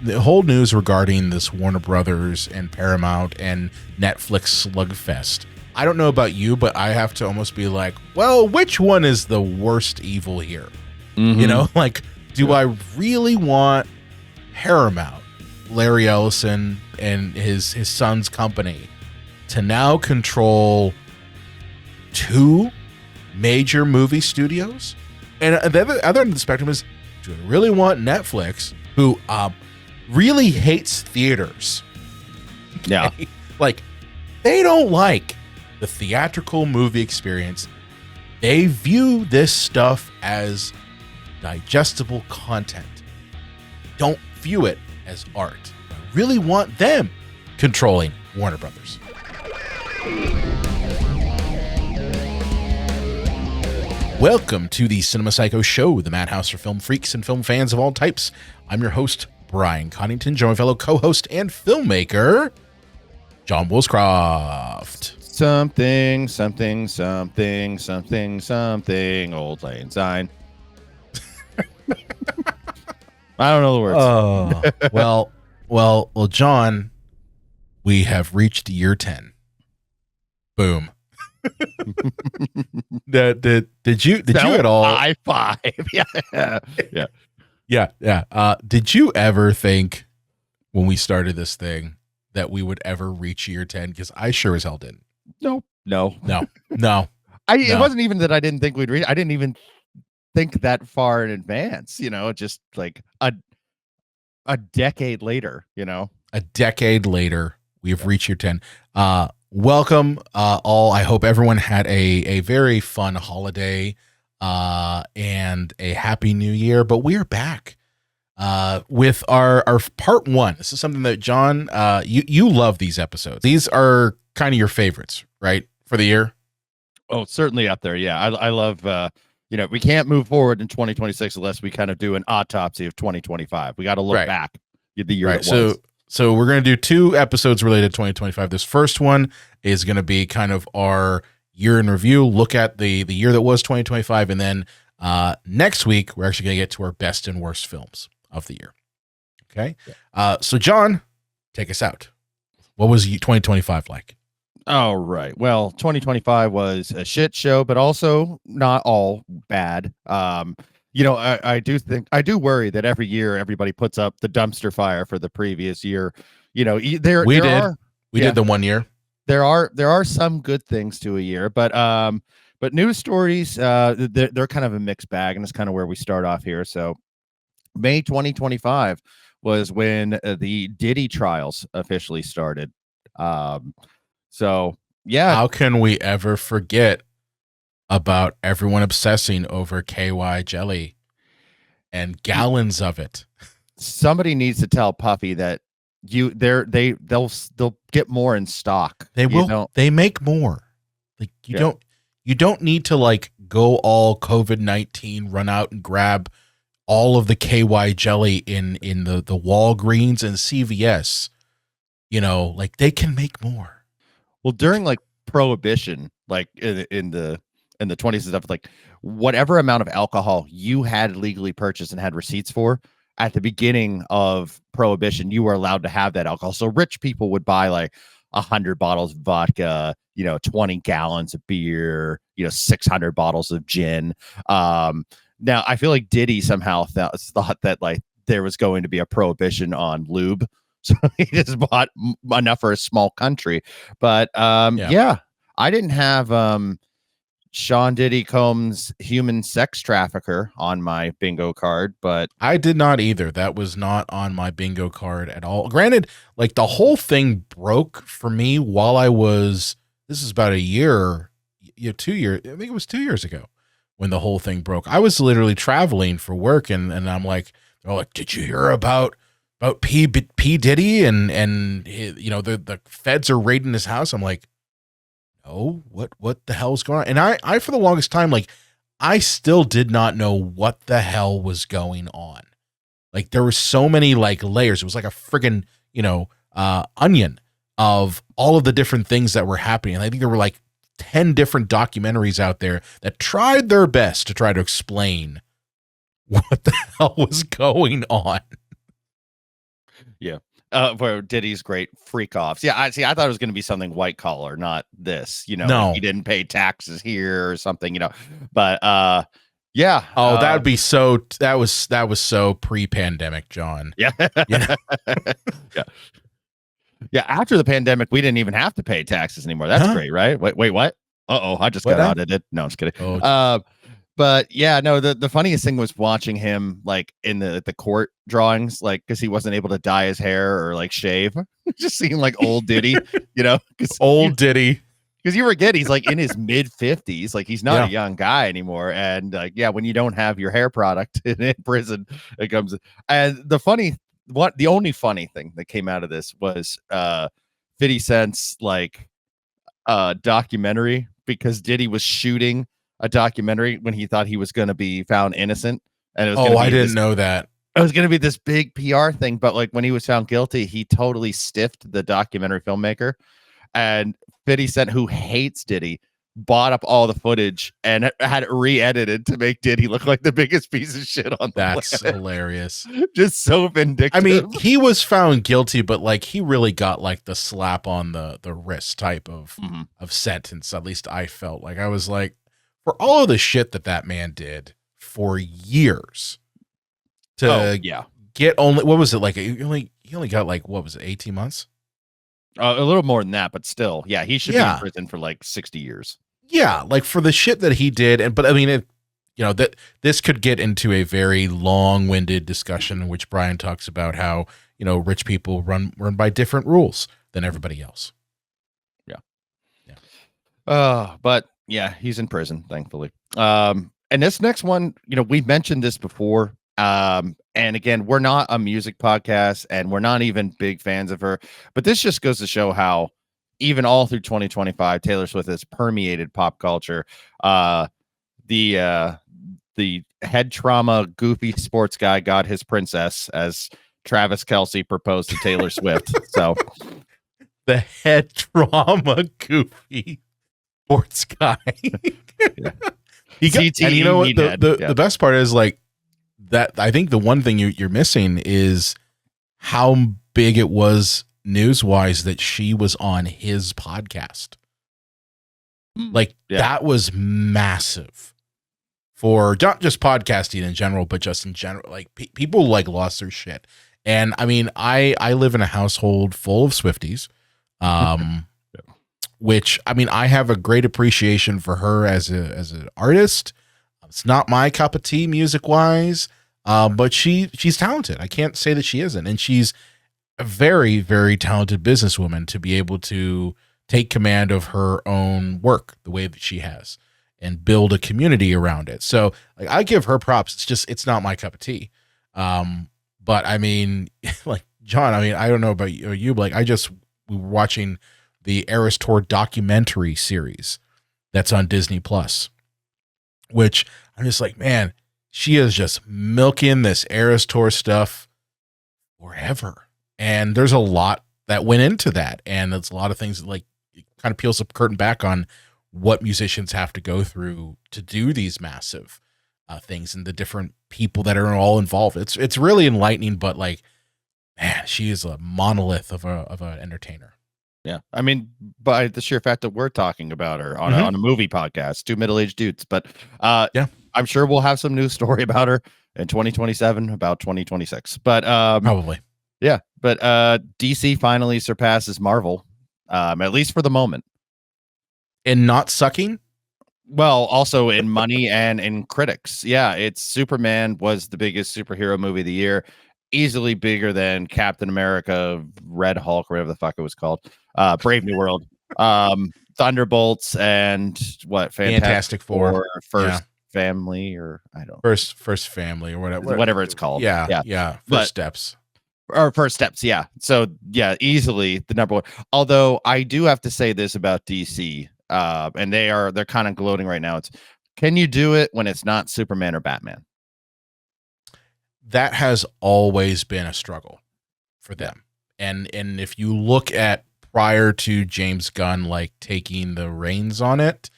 the whole news regarding this Warner Brothers and Paramount and Netflix slugfest. I don't know about you, but I have to almost be like, well, which one is the worst evil here? Mm-hmm. You know, like, do I really want Paramount, Larry Ellison and his son's company to now control 2 major movie studios? And the other end of the spectrum is, do I really want Netflix, who really hates theaters? Yeah. Like, they don't like the theatrical movie experience. They view this stuff as digestible content. Don't view it as art. I really want them controlling Warner Brothers. Welcome to the Cinema Psycho Show, the madhouse for film freaks and film fans of all types. I'm your host, Brian Connington, joined my fellow co-host and filmmaker, John Woolscroft. Something, Old Lang Syne. I don't know the words. Well, John, we have reached year 10. Boom. Did you at all? High five. Yeah. Did you ever think when we started this thing that we would ever reach year 10? Because I sure as hell didn't. No. It It wasn't even that I didn't think we'd reach. I didn't even think that far in advance. You know, just like a decade later. You know, a decade later, we have reached year 10. Welcome, all. I hope everyone had a very fun holiday and a happy new year. But we are back with our part 1. This is something that, John, you love these episodes. These are kind of your favorites, right, for the year? Oh, certainly up there. Yeah, I love. We can't move forward in 2026 unless we kind of do an autopsy of 2025. We got to look back at the year. Right. So we're going to do 2 episodes related to 2025. This first one is going to be kind of our year in review, look at the year that was 2025. And then next week, we're actually going to get to our best and worst films of the year. Okay. So John, take us out. What was 2025 like? All right. Well, 2025 was a shit show, but also not all bad. I do worry that every year everybody puts up the dumpster fire for the previous year. You know, we did the 1 year. There are some good things to a year, but news stories, they're kind of a mixed bag, and it's kind of where we start off here. So May 2025 was when the Diddy trials officially started. So yeah, how can we ever forget about everyone obsessing over KY jelly and gallons of it? Somebody needs to tell Puffy that they'll get more in stock. They will. They make more. Like you don't need to like go all COVID-19, run out and grab all of the KY jelly in the Walgreens and CVS. You know, like they can make more. Well, during like Prohibition, like in the 20s and stuff, like whatever amount of alcohol you had legally purchased and had receipts for at the beginning of Prohibition, you were allowed to have that alcohol. So rich people would buy like 100 bottles of vodka, 20 gallons of beer, 600 bottles of gin. Now I feel like Diddy somehow thought that like there was going to be a prohibition on lube. So he just bought enough for a small country. But I didn't have Sean Diddy Combs' human sex trafficker on my bingo card, but I did not either. That was not on my bingo card at all. Granted, like the whole thing broke for me while this is about a year, 2 years. I think it was 2 years ago when the whole thing broke. I was literally traveling for work and I'm like, they're like, did you hear about P Diddy and the feds are raiding his house? I'm like, no, what the hell's going on? And I for the longest time, like I still did not know what the hell was going on. Like there were so many like layers. It was like a friggin', onion of all of the different things that were happening. And I think there were like 10 different documentaries out there that tried their best to try to explain what the hell was going on. Yeah. For Diddy's great freak offs. Yeah, I see. I thought it was going to be something white collar, not this. Like No. he didn't pay taxes here or something. But yeah. Oh, that would be so. That was so pre-pandemic, John. Yeah. Yeah. Yeah. Yeah. After the pandemic, we didn't even have to pay taxes anymore. That's great, right? Wait, what? I just got audited. No, I'm just kidding. Oh, but yeah, no, the funniest thing was watching him like in the court drawings, like because he wasn't able to dye his hair or like shave. Just seeing like old Diddy, old Diddy. Because you forget he's like in his mid-50s, like he's not a young guy anymore. And when you don't have your hair product in prison, it comes. And the only funny thing that came out of this was 50 Cent's like documentary, because Diddy was shooting a documentary when he thought he was going to be found innocent, and it was I didn't know that. It was going to be this big PR thing, but like when he was found guilty, he totally stiffed the documentary filmmaker, and 50 Cent, who hates Diddy, bought up all the footage and had it re-edited to make Diddy look like the biggest piece of shit on the That's planet. hilarious. Just so vindictive. I mean, he was found guilty, but like he really got like the slap on the wrist type of sentence. At least I felt like I was like, for all of the shit that man did for years to get only, what was it like? He only got like, what was it, 18 months? A little more than that, but still, he should be in prison for like 60 years. Yeah, like for the shit that he did, but I mean, that this could get into a very long-winded discussion in which Brian talks about how rich people run by different rules than everybody else. But yeah, he's in prison, thankfully. And this next one, we've mentioned this before. And again, we're not a music podcast and we're not even big fans of her, but this just goes to show how even all through 2025, Taylor Swift has permeated pop culture. The head trauma, goofy sports guy got his princess, as Travis Kelce proposed to Taylor Swift. So the head trauma, goofy sports guy. He got, and you know what? The best part is like that. I think the one thing you're missing is how big it was news-wise that she was on his podcast. Like that was massive for not just podcasting in general, but just in general. Like people like lost their shit. And I mean, I live in a household full of Swifties, which I mean, I have a great appreciation for her as an artist. It's not my cup of tea music-wise, but she's talented. I can't say that she isn't, and she's a very, very talented businesswoman to be able to take command of her own work the way that she has and build a community around it. So like, I give her props. It's not my cup of tea. But I mean, like John, I mean, I don't know about you, but like we were watching the Eras Tour documentary series that's on Disney Plus, which I'm just like, man, she is just milking this Eras Tour stuff forever. And there's a lot that went into that. And it's a lot of things that like it kind of peels the curtain back on what musicians have to go through to do these massive things and the different people that are all involved. It's really enlightening, but like, man, she is a monolith of an entertainer. Yeah. I mean, by the sheer fact that we're talking about her on a movie podcast, two middle-aged dudes, but I'm sure we'll have some news story about her in 2027, about 2026, but probably. Yeah, but DC finally surpasses Marvel, at least for the moment. And not sucking? Well, also in money and in critics. Yeah, it's Superman was the biggest superhero movie of the year, easily bigger than Captain America, Red Hulk, whatever the fuck it was called, Brave New World, Thunderbolts, and what? Fantastic Four, First Family, or I don't First Family or whatever it's called. Yeah. First Steps. Or First Steps, yeah. So yeah, easily the number one. Although I do have to say this about DC, and they're kind of gloating right now. It's, can you do it when it's not Superman or Batman? That has always been a struggle for them. And if you look at prior to James Gunn like taking the reins on it,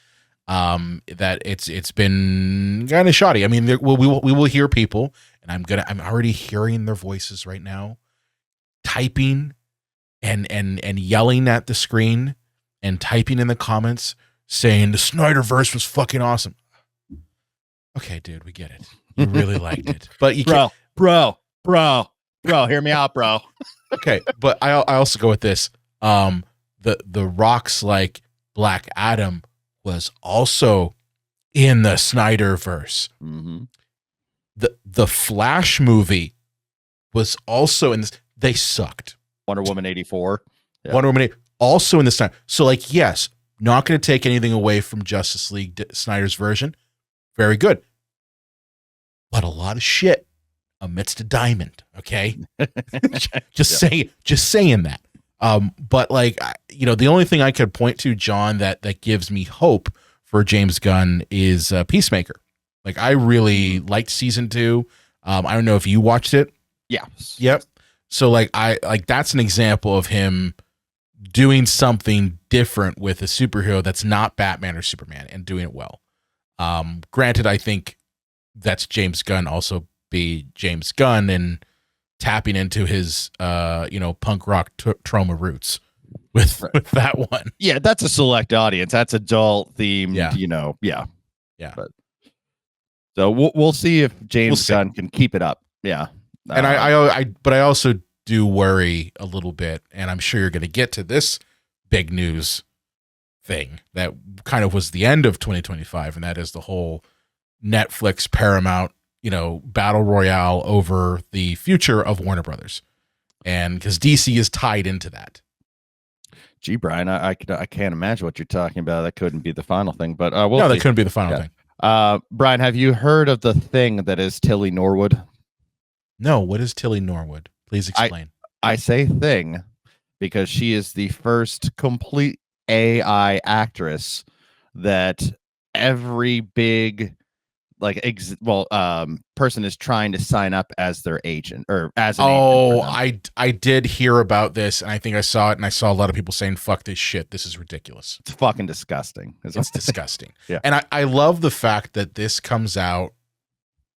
that it's been kind of shoddy. I mean, we will hear people, and I'm already hearing their voices right now, typing and yelling at the screen and typing in the comments saying the Snyderverse was fucking awesome. Okay, dude, we get it. You really liked it, but you can't. Bro, hear me out, bro. Okay, but I also go with this. The Rock's like Black Adam was also in the Snyderverse. Mm-hmm. The Flash movie was also in this. They sucked. Wonder Woman 84. Yeah. Wonder Woman 8 also in this time. So like, yes, not going to take anything away from Justice League Snyder's version. Very good. But a lot of shit amidst a diamond. Okay. just saying that. But like, the only thing I could point to, John, that gives me hope for James Gunn is Peacemaker. Like, I really liked season 2. I don't know if you watched it. Yeah. Yep. So like, that's an example of him doing something different with a superhero that's not Batman or Superman and doing it well. Granted, I think that's James Gunn also be James Gunn and tapping into his punk rock trauma roots with that one. Yeah, that's a select audience. That's adult themed. Yeah. But so we'll see if James Gunn can keep it up. Yeah, and I also do worry a little bit, and I'm sure you're going to get to this big news thing that kind of was the end of 2025, and that is the whole Netflix Paramount battle royale over the future of Warner Brothers, and because DC is tied into that. Gee, Brian, I can't imagine what you're talking about. That couldn't be the final thing, but no, that couldn't be the final thing. Brian, have you heard of the thing that is Tilly Norwood? No, what is Tilly Norwood? Please explain. I say thing because she is the first complete AI actress that every big person is trying to sign up as their agent or as an agent. I did hear about this, and I think I saw it, and I saw a lot of people saying, fuck this shit, this is ridiculous. It's fucking disgusting. It's disgusting. Yeah. And I love the fact that this comes out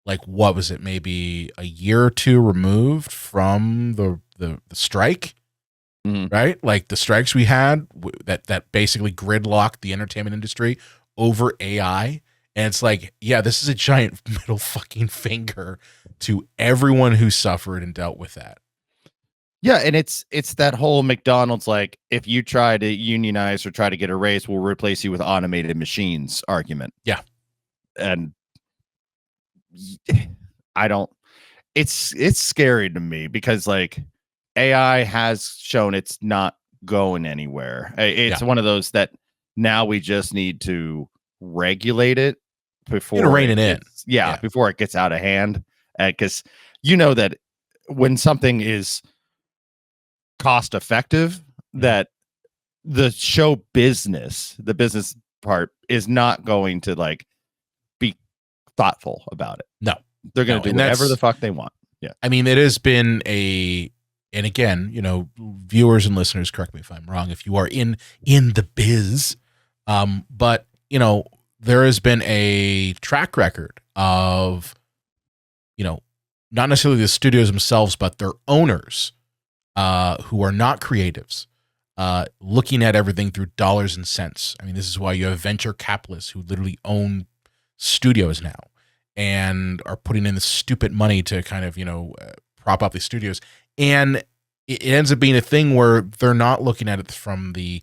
like, what was it, maybe a year or two removed from the strike, right? Like the strikes we had that basically gridlocked the entertainment industry over AI. And it's like, yeah, this is a giant middle fucking finger to everyone who suffered and dealt with that. Yeah, and it's that whole McDonald's, like, if you try to unionize or try to get a raise, we'll replace you with automated machines argument. Yeah. And it's scary to me because like AI has shown it's not going anywhere. It's one of those that now we just need to regulate it before rein it in. Before it gets out of hand. Because that when something is cost effective, that the the business part is not going to like be thoughtful about it. No, they're going to do whatever the fuck they want. Yeah. I mean, it has been and again, viewers and listeners, correct me if I'm wrong, if you are in the biz, but there has been a track record of, not necessarily the studios themselves, but their owners, who are not creatives, looking at everything through dollars and cents. I mean, this is why you have venture capitalists who literally own studios now and are putting in the stupid money to kind of, prop up these studios. And it ends up being a thing where they're not looking at it from the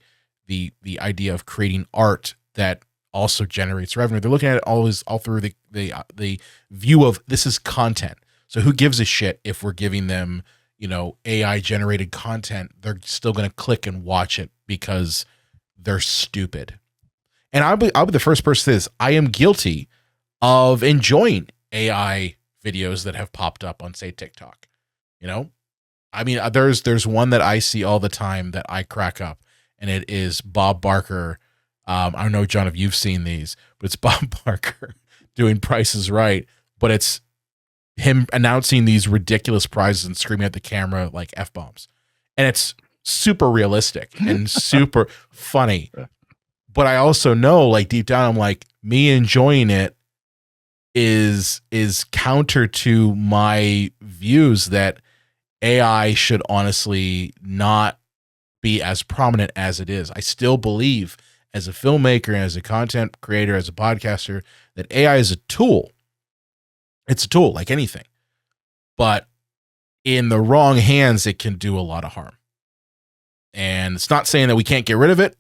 idea of creating art that also generates revenue. They're looking at it all through the view of this is content. So who gives a shit if we're giving them, AI generated content? They're still going to click and watch it because they're stupid. And I'll be the first person to this. I am guilty of enjoying AI videos that have popped up on, say, TikTok. I mean, there's one that I see all the time that I crack up, and it is Bob Barker. I don't know, John, if you've seen these, but it's Bob Barker doing Price is Right, but it's him announcing these ridiculous prizes and screaming at the camera like F-bombs. And it's super realistic and super funny. But I also know, like, deep down, I'm like, me enjoying it is counter to my views that AI should honestly not be as prominent as it is. I still believe, as a filmmaker and as a content creator, as a podcaster, that AI is a tool. It's a tool like anything. But in the wrong hands, it can do a lot of harm. And it's not saying that we can't get rid of it,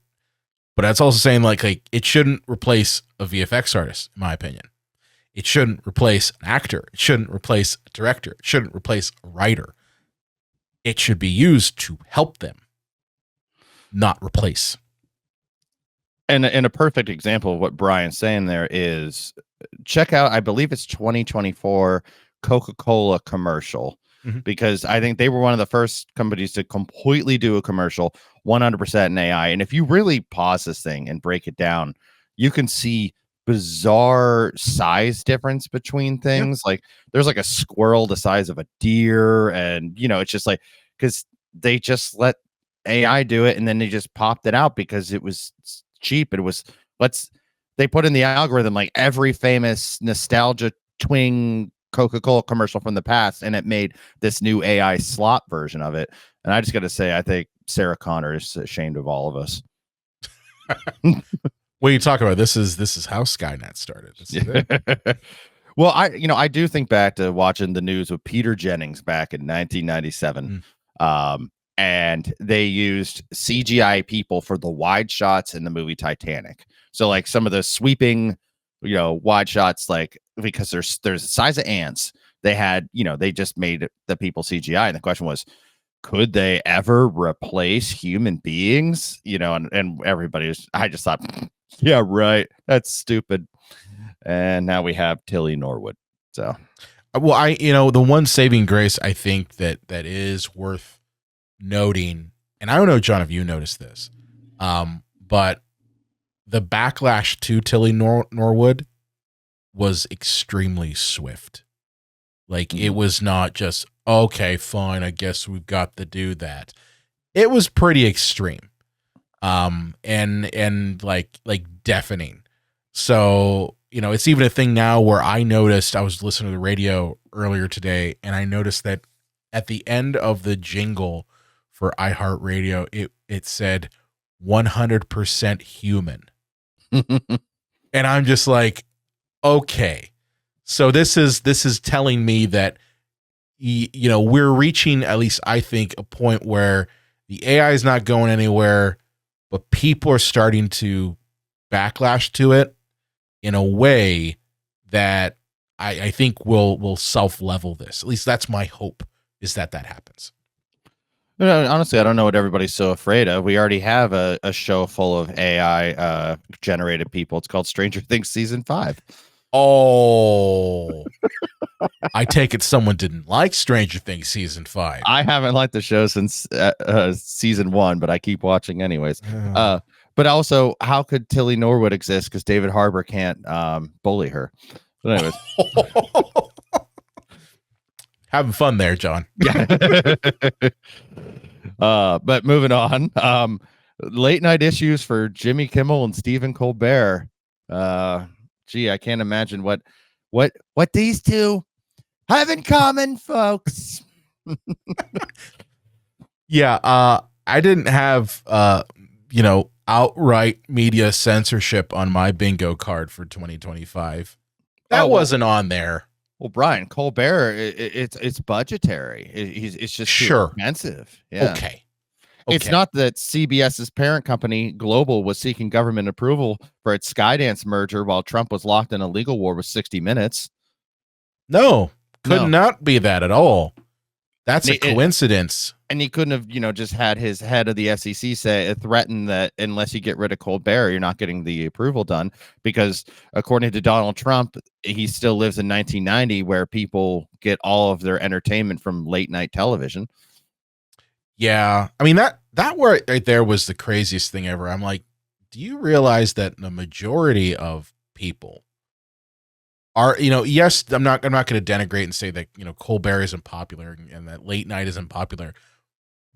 but that's also saying like it shouldn't replace a VFX artist, in my opinion. It shouldn't replace an actor. It shouldn't replace a director. It shouldn't replace a writer. It should be used to help them, not replace. And a perfect example of what Brian's saying there is, check out, I believe it's 2024 Coca-Cola commercial, because I think they were one of the first companies to completely do a commercial 100% in AI. And if you really pause this thing and break it down, you can see bizarre size difference between things. Like there's like a squirrel the size of a deer, and it's just like, because they just let AI do it, and then they just popped it out because it was cheap. It was they put in the algorithm like every famous nostalgia twing Coca-Cola commercial from the past, and it made this new AI slot version of it. And I just got to say, I think Sarah Connor is ashamed of all of us. What are you talking about? This is how Skynet started. Well, I do think back to watching the news with Peter Jennings back in 1997. And they used CGI people for the wide shots in the movie Titanic. So like some of the sweeping, wide shots, like because there's the size of ants, they had, they just made the people CGI. And the question was, could they ever replace human beings? And everybody I just thought, yeah, right. That's stupid. And now we have Tilly Norwood. So, well, the one saving grace I think that is worth noting, and I don't know, John, if you noticed this, but the backlash to Tilly Norwood was extremely swift. Like it was not just, okay, fine, I guess we've got to do that. It was pretty extreme, and like deafening. So it's even a thing now where I noticed, I was listening to the radio earlier today, and I noticed that at the end of the jingle for iHeartRadio, it said 100% human. And I'm just like, okay. So this is telling me that we're reaching, at least I think, a point where the AI is not going anywhere, but people are starting to backlash to it in a way that I think will self-level this. At least that's my hope, is that happens. Honestly, I don't know what everybody's so afraid of. We already have a show full of AI generated people. It's called Stranger Things Season 5. Oh, I take it someone didn't like Stranger Things Season 5. I haven't liked the show since Season 1, but I keep watching anyways. But also, how could Tilly Norwood exist? Because David Harbour can't bully her. But anyways. Having fun there, John. But moving on, late night issues for Jimmy Kimmel and Stephen Colbert. Gee, I can't imagine what these two have in common, folks. Yeah, I didn't have outright media censorship on my bingo card for 2025. That wasn't on there. Well, Brian, Colbert, it's budgetary. It's just too expensive. Yeah. Okay. It's not that CBS's parent company, Global, was seeking government approval for its Skydance merger while Trump was locked in a legal war with 60 Minutes. No, could not be that at all. That's a coincidence. And he couldn't have, just had his head of the SEC threaten that unless you get rid of Colbert, you're not getting the approval done. Because according to Donald Trump, he still lives in 1990, where people get all of their entertainment from late night television. Yeah, I mean that right there was the craziest thing ever. I'm like, do you realize that the majority of people are, yes, I'm not going to denigrate and say that, Colbert isn't popular and that late night isn't popular,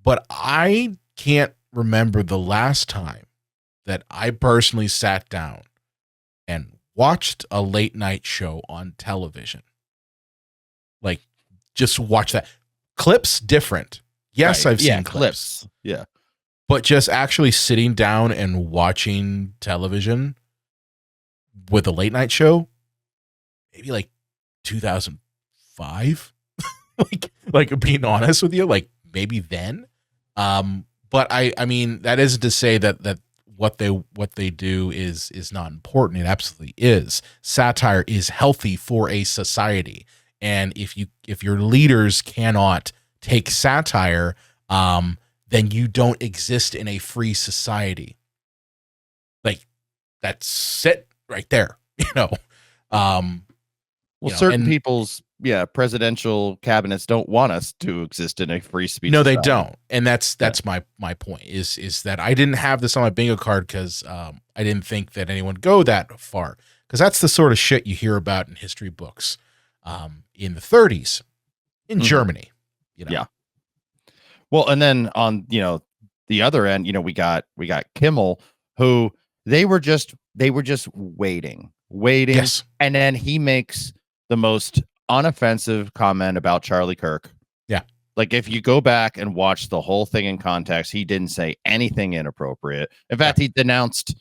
but I can't remember the last time that I personally sat down and watched a late night show on television. Like, just watch that. Clips different. Yes, Right. I've seen clips. Yeah. But just actually sitting down and watching television with a late night show, maybe like 2005. like being honest with you, like maybe then. But I mean, that isn't to say that what they do is not important. It absolutely is. Satire is healthy for a society. And if your leaders cannot take satire, then you don't exist in a free society. Like, that's it right there, Well, certain people's presidential cabinets don't want us to exist in a free speech. No, society. they don't, and that's my point. Is that I didn't have this on my bingo card because I didn't think that anyone would go that far, because that's the sort of shit you hear about in history books in the 30s in Germany. Yeah. Well, and then on the other end, we got Kimmel, who they were just waiting, Yes. and then he makes the most unoffensive comment about Charlie Kirk. Yeah. Like, if you go back and watch the whole thing in context, he didn't say anything inappropriate. In fact, he denounced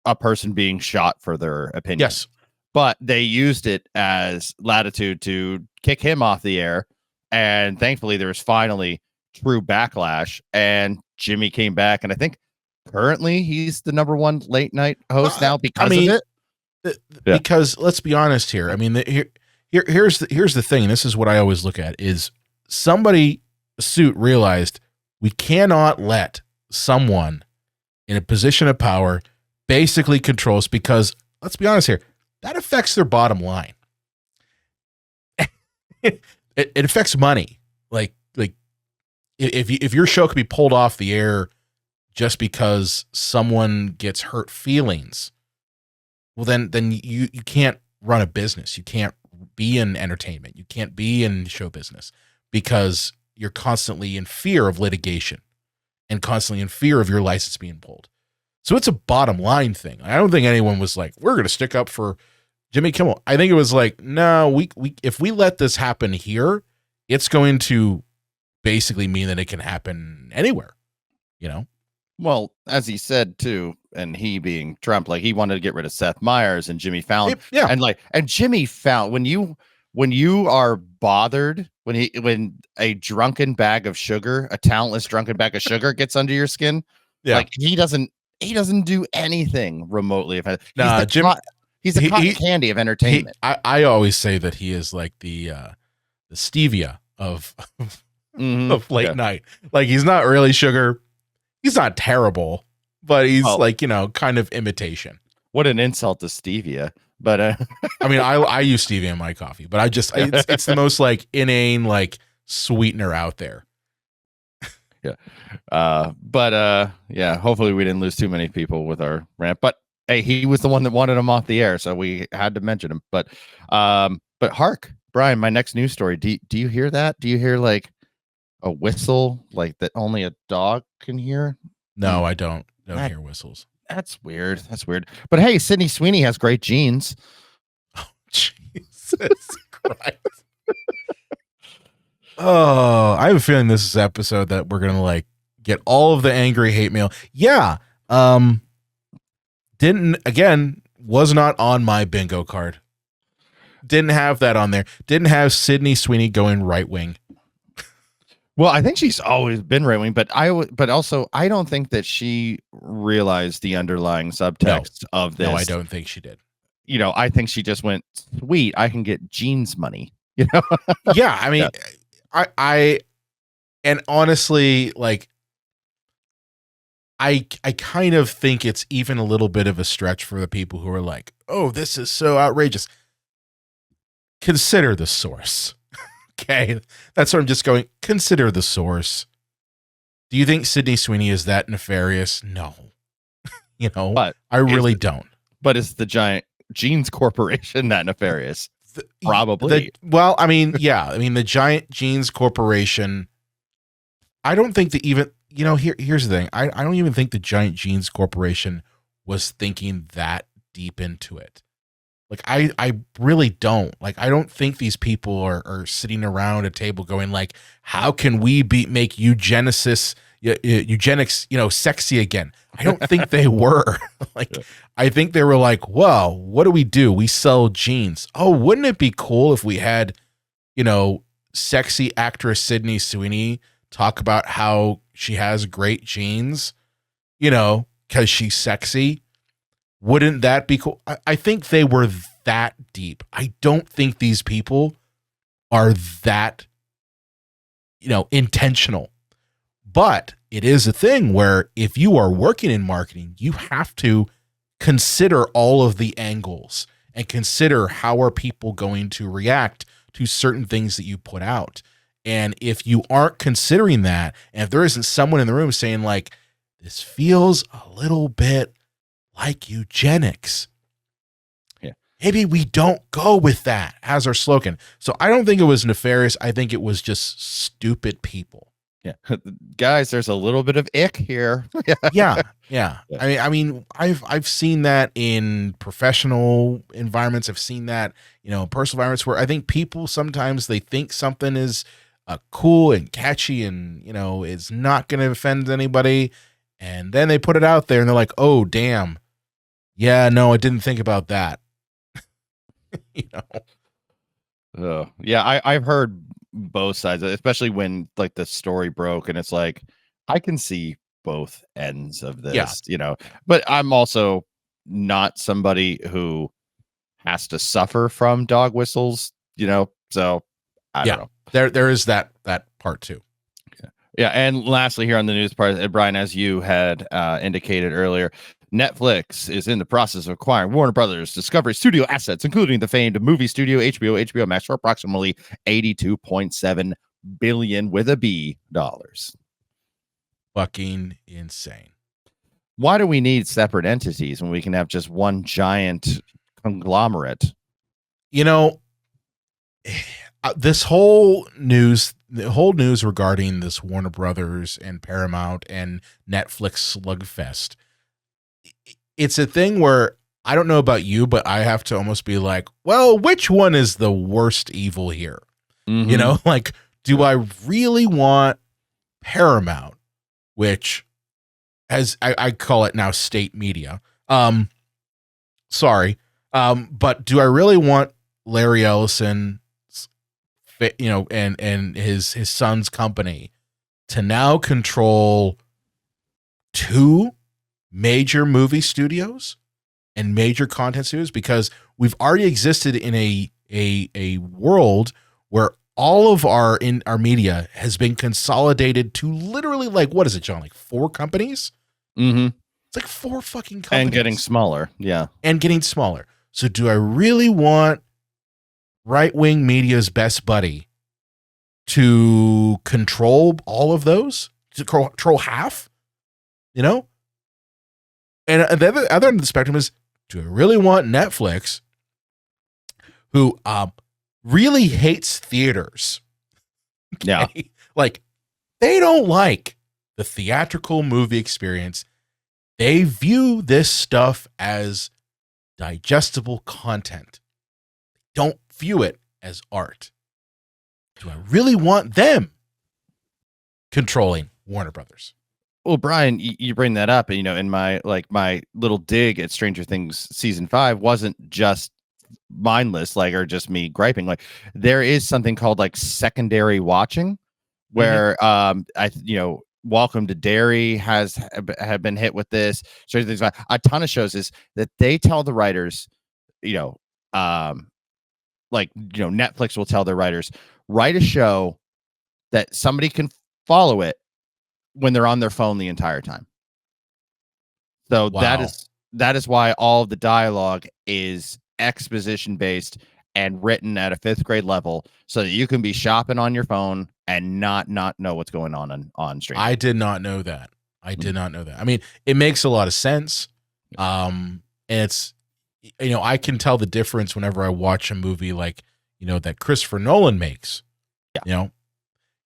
a person being shot for their opinion. Yes. But they used it as latitude to kick him off the air. And thankfully, there was finally true backlash. And Jimmy came back. And I think currently he's the #1 late night host now because of it. Because let's be honest here. I mean, here's the thing. And this is what I always look at is somebody suit realized we cannot let someone in a position of power basically control us, because let's be honest here, that affects their bottom line. it affects money. Like if your show could be pulled off the air just because someone gets hurt feelings, well, then you can't run a business. You can't be in entertainment. You can't be in show business, because you're constantly in fear of litigation and constantly in fear of your license being pulled. So it's a bottom line thing. I don't think anyone was like, we're going to stick up for Jimmy Kimmel. I think it was like, no, we if we let this happen here, it's going to basically mean that it can happen anywhere, Well, as he said too, and he being Trump, like, he wanted to get rid of Seth Meyers and Jimmy Fallon. And Jimmy Fallon, when you are bothered, when a drunken bag of sugar, a talentless drunken bag of sugar gets under your skin, like, he doesn't do anything remotely. He's the cotton candy of entertainment. I always say that he is like the stevia of late night. Like, he's not really sugar. He's not terrible, but he's kind of imitation. What an insult to stevia. But I mean, I use stevia in my coffee, but it's the most like inane like sweetener out there. Hopefully we didn't lose too many people with our rant. But hey, he was the one that wanted him off the air, so we had to mention him. But hark, Brian, my next news story. Do you hear that? Do you hear like a whistle like that only a dog can hear? No, I don't hear whistles. That's weird. But hey, Sydney Sweeney has great genes. Oh, Jesus Christ. Oh, I have a feeling this is an episode that we're going to like get all of the angry hate mail. Yeah. Was not on my bingo card. Didn't have that on there. Didn't have Sydney Sweeney going right wing. Well, I think she's always been right wing, but also I don't think that she realized the underlying subtext of this. No, I don't think she did. I think she just went, sweet, I can get jeans money. Yeah, I mean, I and honestly, like, I kind of think it's even a little bit of a stretch for the people who are like, oh, this is so outrageous. Consider the source. Okay, that's what I'm just going. Consider the source. Do you think Sydney Sweeney is that nefarious? No. But I really don't. But is the giant jeans corporation that nefarious? Probably. I mean, yeah. I mean, the giant jeans corporation. I don't think that even, here's the thing. I don't even think the giant jeans corporation was thinking that deep into it. Like I really don't. Like I don't think these people are sitting around a table going like, how can we make eugenics, sexy again? I don't think they were. Like Yeah. I think they were like, well, what do? We sell jeans. Oh, wouldn't it be cool if we had, sexy actress Sydney Sweeney talk about how she has great jeans, because she's sexy? Wouldn't that be cool? I think they were that deep. I don't think these people are that, intentional. But it is a thing where if you are working in marketing, you have to consider all of the angles and consider how are people going to react to certain things that you put out. And if you aren't considering that, and if there isn't someone in the room saying like, this feels a little bit like eugenics, yeah, maybe we don't go with that as our slogan. So I don't think it was nefarious. I think it was just stupid people. Yeah. Guys, there's a little bit of ick here. Yeah. I mean, I've seen that in professional environments. I've seen that, in personal environments where I think people sometimes they think something is cool and catchy and, is not going to offend anybody. And then they put it out there and they're like, oh, damn. Yeah, no, I didn't think about that. Yeah, I've heard both sides, especially when like the story broke and it's like, I can see both ends of this, but I'm also not somebody who has to suffer from dog whistles, so I don't know. There is that part too. Yeah. And lastly, here on the news part, Brian, as you had indicated earlier, Netflix is in the process of acquiring Warner Brothers Discovery Studio assets, including the famed movie studio HBO Max, for approximately $82.7 billion with a B dollars. Fucking insane. Why do we need separate entities when we can have just one giant conglomerate? This whole news regarding this Warner Brothers and Paramount and Netflix slugfest, it's a thing where I don't know about you, but I have to almost be like, well, which one is the worst evil here? Mm-hmm. Like, do I really want Paramount, which as I call it now, state media? Sorry. But do I really want Larry Ellison, and his son's company to now control two major movie studios and major content studios? Because we've already existed in a world where all of our media has been consolidated to literally like, what is it, John? Like 4 companies? Mm-hmm. It's like 4 fucking companies. And getting smaller. Yeah. And getting smaller. So do I really want right-wing media's best buddy to control all of those? To control half? And the other end of the spectrum is, do I really want Netflix, who really hates theaters? Yeah. Like, they don't like the theatrical movie experience. They view this stuff as digestible content. Don't view it as art. Do I really want them controlling Warner Brothers? Well, Brian, you bring that up, and in my little dig at Stranger Things season 5 wasn't just mindless, or just me griping. Like, there is something called like secondary watching, where Welcome to Derry have been hit with this. Stranger Things, a ton of shows is that they tell the writers, Netflix will tell their writers, write a show that somebody can follow it when they're on their phone the entire time. So Wow. that is why all of the dialogue is exposition based and written at a 5th grade level, so that you can be shopping on your phone and not know what's going on stream. I did not know that. I mean, it makes a lot of sense. And it's, I can tell the difference whenever I watch a movie like, that Christopher Nolan makes, and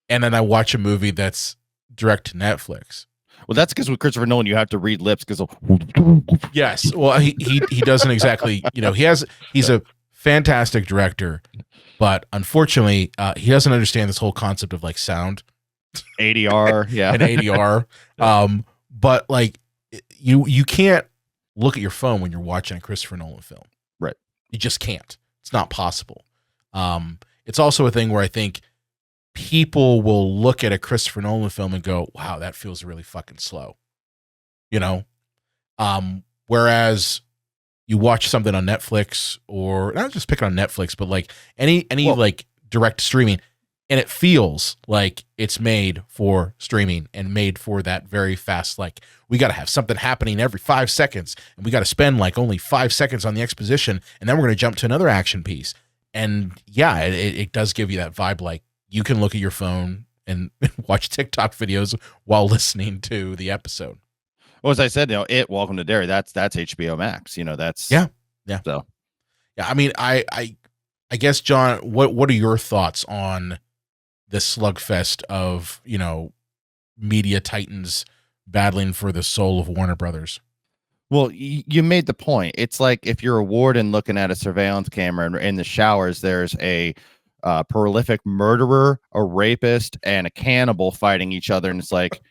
then I watch a movie that's direct to Netflix. Well, that's because with Christopher Nolan, you have to read lips because Yes. Well, he doesn't exactly, he's a fantastic director, but unfortunately, he doesn't understand this whole concept of like sound ADR, and ADR. But like you can't look at your phone when you're watching a Christopher Nolan film. Right. You just can't. It's not possible. It's also a thing where I think people will look at a Christopher Nolan film and go, wow, that feels really fucking slow. Whereas you watch something on Netflix, or not just picking on Netflix, but like any like direct streaming, and it feels like it's made for streaming and made for that very fast, like we got to have something happening every 5 seconds, and we got to spend like only 5 seconds on the exposition, and then we're going to jump to another action piece. And yeah, it does give you that vibe, like you can look at your phone and watch TikTok videos while listening to the episode. Well, as I said, Welcome to Derry, that's HBO Max. That's yeah. So yeah, I mean, I guess, John, what are your thoughts on the slugfest of media titans battling for the soul of Warner Brothers? Well, you made the point. It's like if you're a warden looking at a surveillance camera, and in the showers there's a prolific murderer, a rapist, and a cannibal fighting each other, and it's like,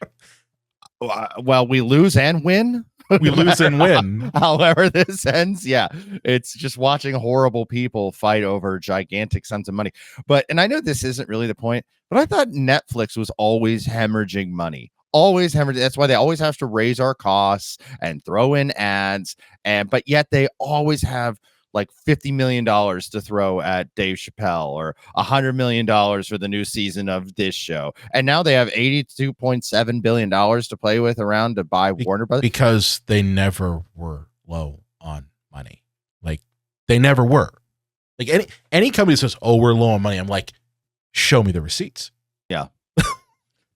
well, we lose and win. We lose and win. However this ends, yeah, it's just watching horrible people fight over gigantic sums of money. And I know this isn't really the point, but I thought Netflix was always hemorrhaging money. Always hemorrhaging. That's why they always have to raise our costs and throw in ads. But yet they always have like $50 million to throw at Dave Chappelle, or $100 million for the new season of this show. And now they have $82.7 billion to play with around to buy Warner Brothers. Because they never were low on money. Like they never were. Like any company says, oh, we're low on money, I'm like, show me the receipts. Yeah.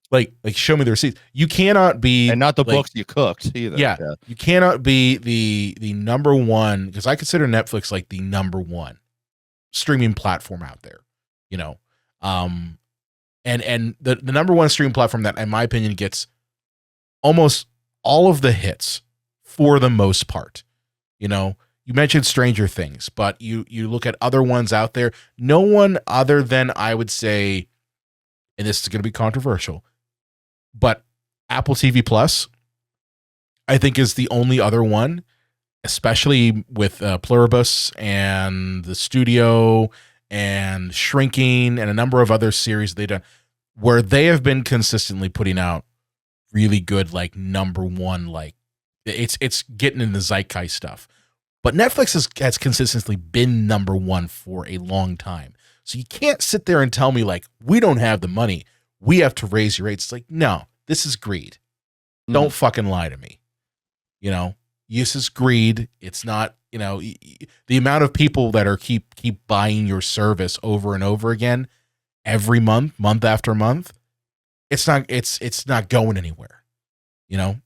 Like show me the receipts. You cannot be, and not the books you cooked either. Yeah. You cannot be the number one, because I consider Netflix like the number one streaming platform out there, and the number one streaming platform that, in my opinion, gets almost all of the hits for the most part. You mentioned Stranger Things, but you look at other ones out there, no one other than, I would say, and this is going to be controversial, but Apple TV Plus, I think, is the only other one, especially with Pluribus and The Studio and Shrinking and a number of other series they've done, where they have been consistently putting out really good, like number one, like it's getting in the zeitgeist stuff. But Netflix has consistently been number one for a long time. So you can't sit there and tell me like, we don't have the money, we have to raise your rates. It's like, no, this is greed. Don't fucking lie to me. This is greed. It's not, the amount of people that are keep buying your service over and over again, every month after month, it's not going anywhere, and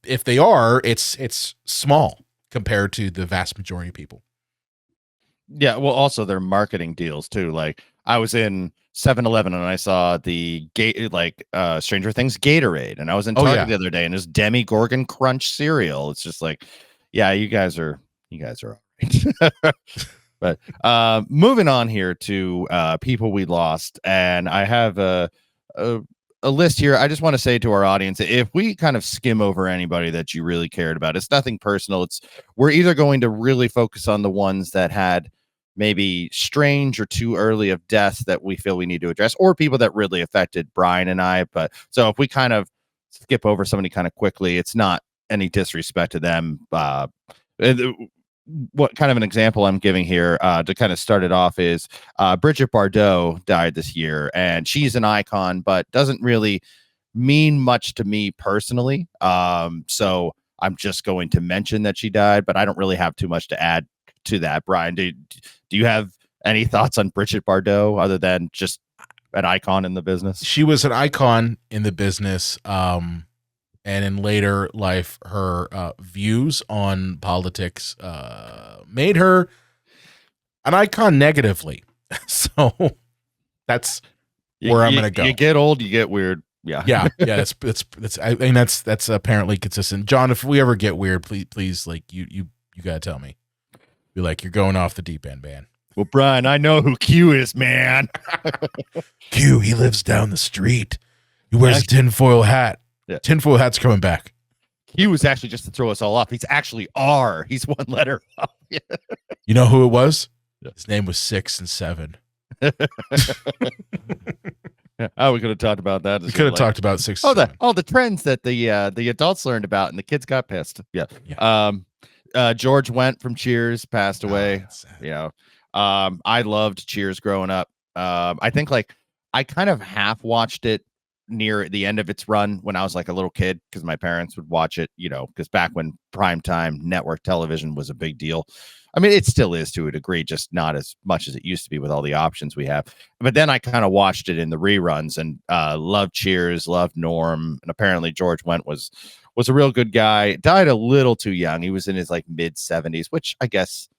if they are, it's small compared to the vast majority of people. Yeah, well, also their marketing deals too. Like I was in 7-Eleven and I saw the Stranger Things Gatorade, and I was in Target the other day and there's Demi Gorgon Crunch cereal. It's just like, yeah, you guys are all right. But moving on here to people we lost, and I have a list here. I just want to say to our audience, if we kind of skim over anybody that you really cared about, it's nothing personal. We're either going to really focus on the ones that had maybe strange or too early of deaths that we feel we need to address, or people that really affected Brian and I. But so if we kind of skip over somebody kind of quickly, it's not any disrespect to them. What kind of an example I'm giving here to kind of start it off is Bridget Bardot died this year, and she's an icon, but doesn't really mean much to me personally. So I'm just going to mention that she died, but I don't really have too much to add to that. Brian, do you have any thoughts on Bridget Bardot other than just an icon in the business? She was an icon in the business. And in later life, her views on politics made her an icon negatively. So that's where I'm going to go. You get old, you get weird. Yeah. Yeah. That's I mean that's apparently consistent. John, if we ever get weird, please like you gotta tell me. Be like, you're going off the deep end, man. Well, Brian, I know who Q is, man. Q, he lives down the street. He wears a tinfoil hat. Yeah. Tinfoil hat's coming back. Q was actually just to throw us all off. He's actually R. He's one letter off. You know who it was? Yeah. His name was 6 and 7. Oh, we could have talked about that. We could have talked about 6. The trends that the adults learned about and the kids got pissed. Yeah. George Wendt from Cheers passed away. I loved Cheers growing up. I think like I kind of half watched it near the end of its run when I was like a little kid because my parents would watch it, because back when primetime network television was a big deal. I mean, it still is to a degree, just not as much as it used to be with all the options we have. But then I kind of watched it in the reruns and loved Cheers, loved Norm. And apparently George Wendt was a real good guy. Died a little too young. He was in his like mid 70s, which I guess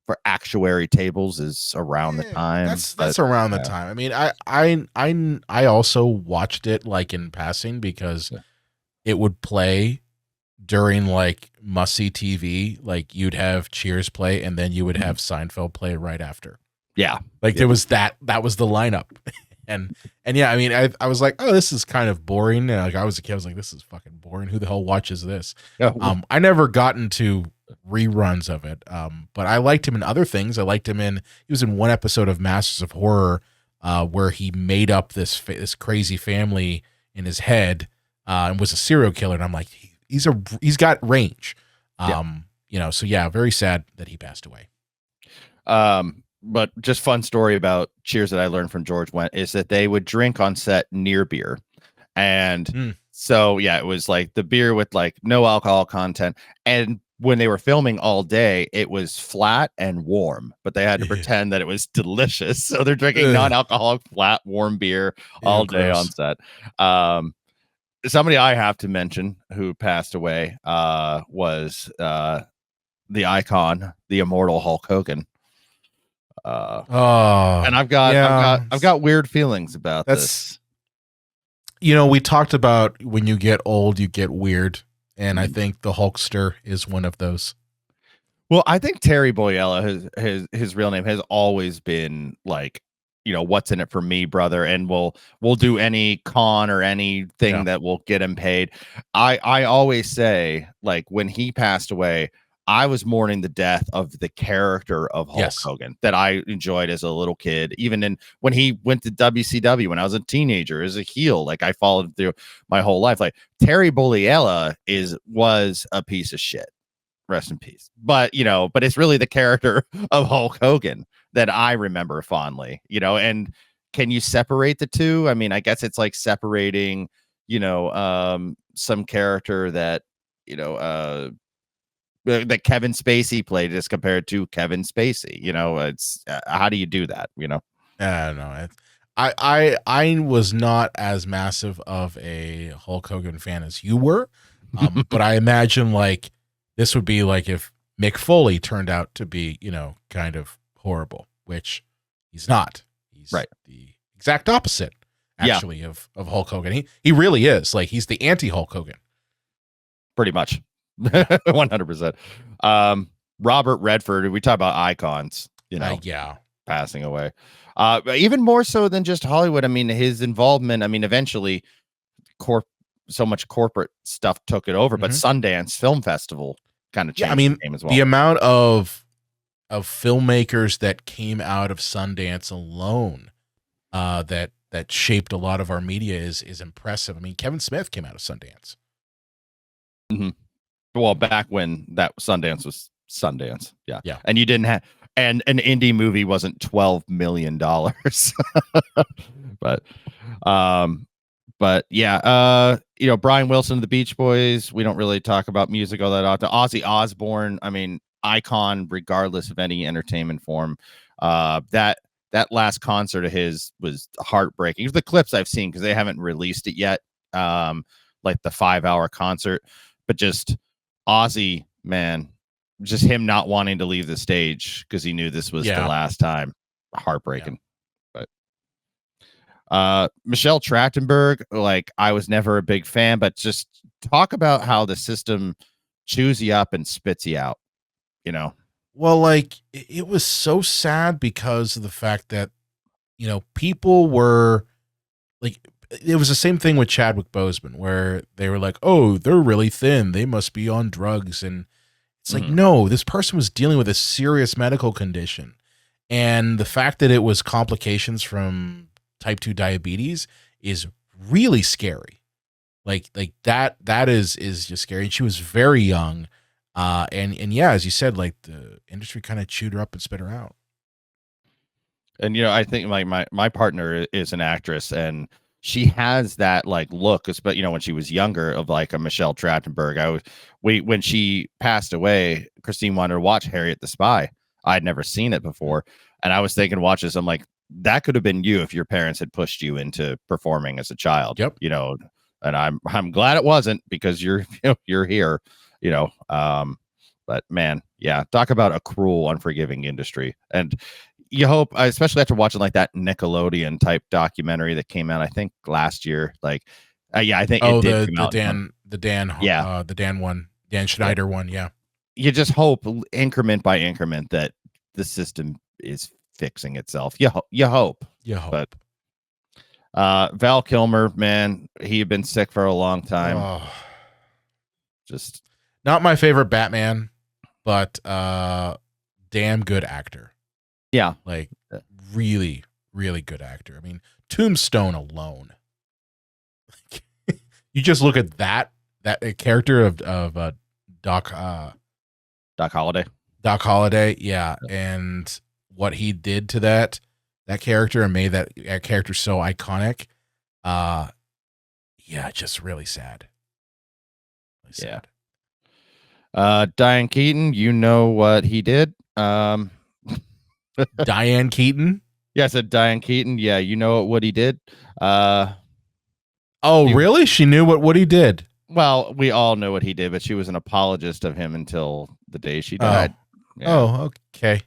for actuary tables is around the time. That's around the time. I mean, I also watched it like in passing because it would play during like must-see TV. Like you'd have Cheers play and then you would have Seinfeld play right after. Yeah. Like there was that was the lineup. And yeah, I mean, I was like, oh, this is kind of boring. And like I was a kid, I was like, this is fucking boring. Who the hell watches this? I never got into reruns of it. But I liked him in other things. I liked him he was in one episode of Masters of Horror, where he made up this crazy family in his head, and was a serial killer. And I'm like, he's got range. So yeah, very sad that he passed away. But just fun story about Cheers that I learned from George Wendt is that they would drink on set near beer. And so, yeah, it was like the beer with like no alcohol content. And when they were filming all day, it was flat and warm, but they had to pretend that it was delicious. So they're drinking non-alcoholic, flat, warm beer all day on set. Somebody I have to mention who passed away was the icon, the immortal Hulk Hogan. And I've got weird feelings about this. We talked about when you get old, you get weird. And I think the Hulkster is one of those. Well, I think Terry Boyella, his real name has always been like, what's in it for me, brother? And we'll do any con or anything that will get him paid. I always say, like, when he passed away, I was mourning the death of the character of Hulk Hogan that I enjoyed as a little kid. Even when he went to WCW when I was a teenager as a heel, like I followed through my whole life. Like Terry Bollea was a piece of shit. Rest in peace. But it's really the character of Hulk Hogan that I remember fondly. And can you separate the two? I mean, I guess it's like separating, some character that that Kevin Spacey played as compared to Kevin Spacey. It's how do you do that? I don't know. I was not as massive of a Hulk Hogan fan as you were, but I imagine like this would be like if Mick Foley turned out to be kind of horrible, which he's not. He's the exact opposite actually of Hulk Hogan. He really is like he's the anti Hulk Hogan, pretty much. 100%. Robert Redford, we talk about icons, passing away. Even more so than just Hollywood. I mean, his involvement, eventually so much corporate stuff took it over, but Sundance Film Festival kind of changed the game as well. The amount of filmmakers that came out of Sundance alone that shaped a lot of our media is impressive. I mean, Kevin Smith came out of Sundance. Well, back when that Sundance was Sundance. Yeah. And you didn't have, and an indie movie wasn't $12 million. But yeah, Brian Wilson of the Beach Boys, we don't really talk about music all that often. Ozzy Osbourne, I mean, icon regardless of any entertainment form. That last concert of his was heartbreaking. The clips I've seen, because they haven't released it yet, like the 5-hour concert, but just Ozzy, man, just him not wanting to leave the stage because he knew this was the last time. Heartbreaking. Michelle Trachtenberg, like I was never a big fan, but just talk about how the system chews you up and spits you out, you know? Well, like it was so sad because of the fact that, people were like, it was the same thing with Chadwick Boseman, where they were like, oh, they're really thin. They must be on drugs. And it's like, no, this person was dealing with a serious medical condition. And the fact that it was complications from type 2 diabetes is really scary. Like that is just scary. And she was very young. And yeah, as you said, like the industry kind of chewed her up and spit her out. And I think my partner is an actress, and she has that like look, but when she was younger, of like a Michelle Trachtenberg. When she passed away, Christine wanted to watch Harriet the Spy. I'd never seen it before, and I was thinking, watch this. I'm like, that could have been you if your parents had pushed you into performing as a child. Yep. And I'm glad it wasn't, because you're you're here. But man, yeah, talk about a cruel, unforgiving industry. And you hope, especially after watching like that Nickelodeon type documentary that came out, I think last year. Like, yeah, I think it did come out. The Dan one, Dan Schneider one. Yeah. You just hope increment by increment that the system is fixing itself. You hope. But Val Kilmer, man, he had been sick for a long time. Oh. Just not my favorite Batman, but damn good actor. Yeah. Like really, really good actor. I mean, Tombstone alone. You just look at that character of Doc Holliday. Doc Holliday, yeah, and what he did to that character and made that character so iconic. Yeah, just really sad. Really sad. Yeah. Diane Keaton, you know what he did? Diane Keaton? Yeah, I said Diane Keaton. Yeah, you know what he did? Really? She knew what he did? Well, we all know what he did, but she was an apologist of him until the day she died. Yeah. Oh, okay.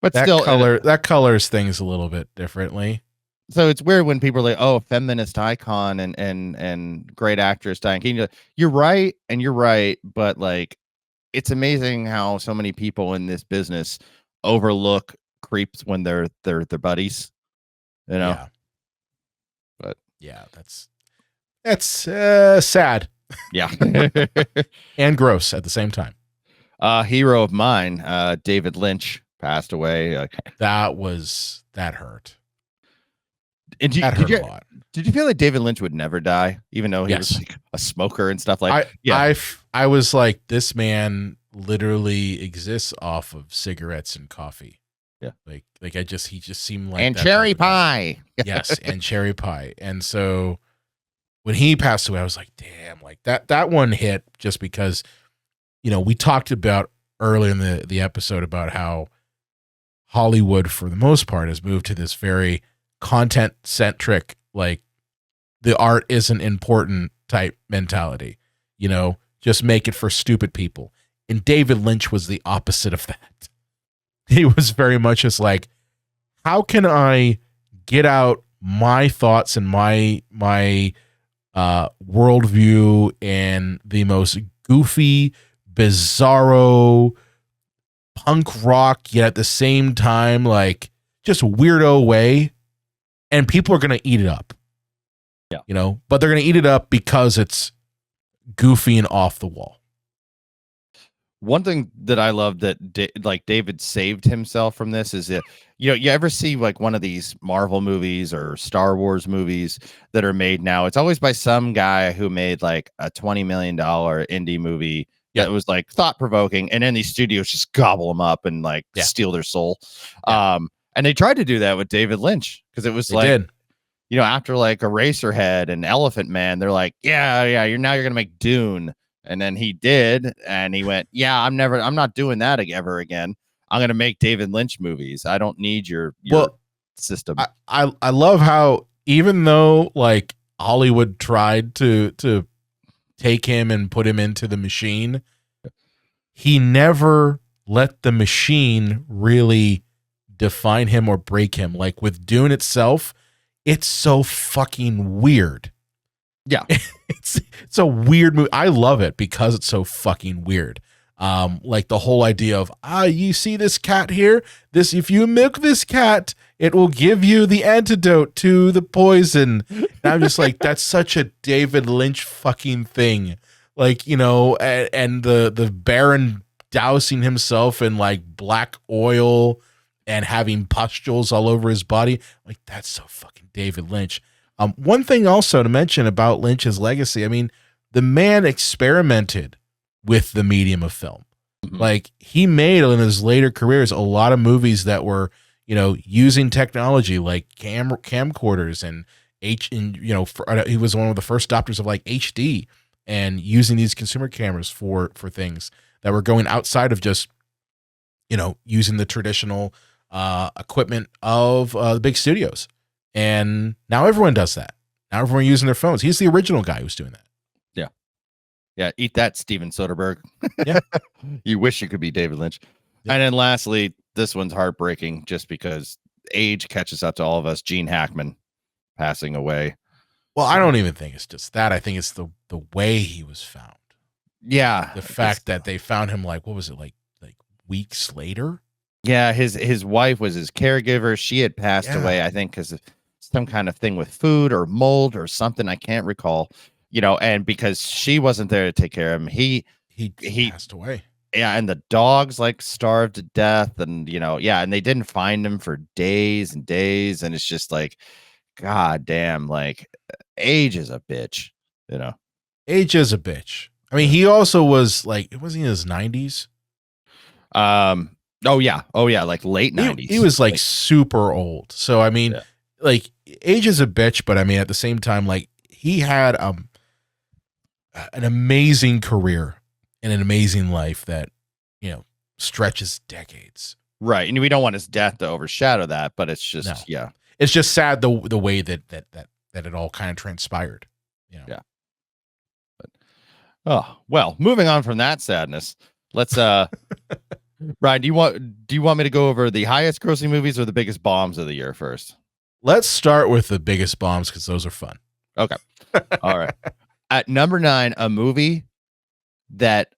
But that still, that colors things a little bit differently. So it's weird when people are like, "Oh, feminist icon and great actress Diane Keaton." You're right, and you're right, but like, it's amazing how so many people in this business overlook creeps when they're buddies, Yeah. But yeah, that's sad. Yeah. And gross at the same time. Hero of mine, David Lynch, passed away. That hurt. And that hurt a lot. Did you feel like David Lynch would never die, even though he was like a smoker and stuff like? I was like, this man literally exists off of cigarettes and coffee. Yeah, like he just seemed like and cherry pie. Yes, and cherry pie. And so when he passed away, I was like, damn, like that one hit, just because we talked about earlier in the episode about how Hollywood, for the most part, has moved to this very content centric, like the art isn't important type mentality, just make it for stupid people. And David Lynch was the opposite of that. He was very much just like, how can I get out my thoughts and my worldview in the most goofy, bizarro, punk rock, yet at the same time, like just weirdo way, and people are going to eat it up. Yeah. But they're going to eat it up because it's goofy and off the wall. One thing that I love that David saved himself from this is that, you ever see like one of these Marvel movies or Star Wars movies that are made now, it's always by some guy who made like a $20 million indie movie that was like thought provoking. And then these studios just gobble them up and like steal their soul. Yeah. And they tried to do that with David Lynch, because it was after like Eraserhead and Elephant Man, they're like, yeah, you're going to make Dune. And then he did, and he went, I'm not doing that ever again. I'm going to make David Lynch movies. I don't need your system. I love how, even though like Hollywood tried to take him and put him into the machine, he never let the machine really define him or break him. Like with Dune itself, It's so fucking weird. Yeah. It's a weird movie. I love it because it's so fucking weird. Like the whole idea of, you see this cat here? If you milk this cat, it will give you the antidote to the poison. And I'm just like, that's such a David Lynch fucking thing. Like, and the Baron dousing himself in like black oil and having pustules all over his body. Like, that's so fucking David Lynch. One thing also to mention about Lynch's legacy, I mean, the man experimented with the medium of film. Mm-hmm. Like, he made in his later careers a lot of movies that were, using technology like camcorders and he was one of the first adopters of like HD and using these consumer cameras for things that were going outside of just, using the traditional equipment of the big studios. And now everyone does that. Now everyone using their phones. He's the original guy who's doing that. Yeah. Yeah. Eat that, Steven Soderbergh. Yeah. You wish you could be David Lynch. Yeah. And then lastly, this one's heartbreaking just because age catches up to all of us. Gene Hackman passing away. Well, I don't even think it's just that. I think it's the way he was found. Yeah. The fact that they found him like weeks later. Yeah. His wife was his caregiver. She had passed away, I think, because of some kind of thing with food or mold or something. I can't recall, and because she wasn't there to take care of him, he passed away. Yeah. And the dogs like starved to death and, and they didn't find him for days and days. And it's just like, God damn, like age is a bitch, Age is a bitch. I mean, he also was like, was he in his 90s? Oh yeah. Like late 90s. He was like super old. So, I mean, like age is a bitch, but I mean, at the same time, like he had an amazing career and an amazing life that, stretches decades. Right. And we don't want his death to overshadow that, but it's just, it's just sad the way that it all kind of transpired. Yeah. But, well, moving on from that sadness, let's, Brian, do you want me to go over the highest grossing movies or the biggest bombs of the year first? Let's start with the biggest bombs because those are fun. Okay. All right. At number 9, a movie that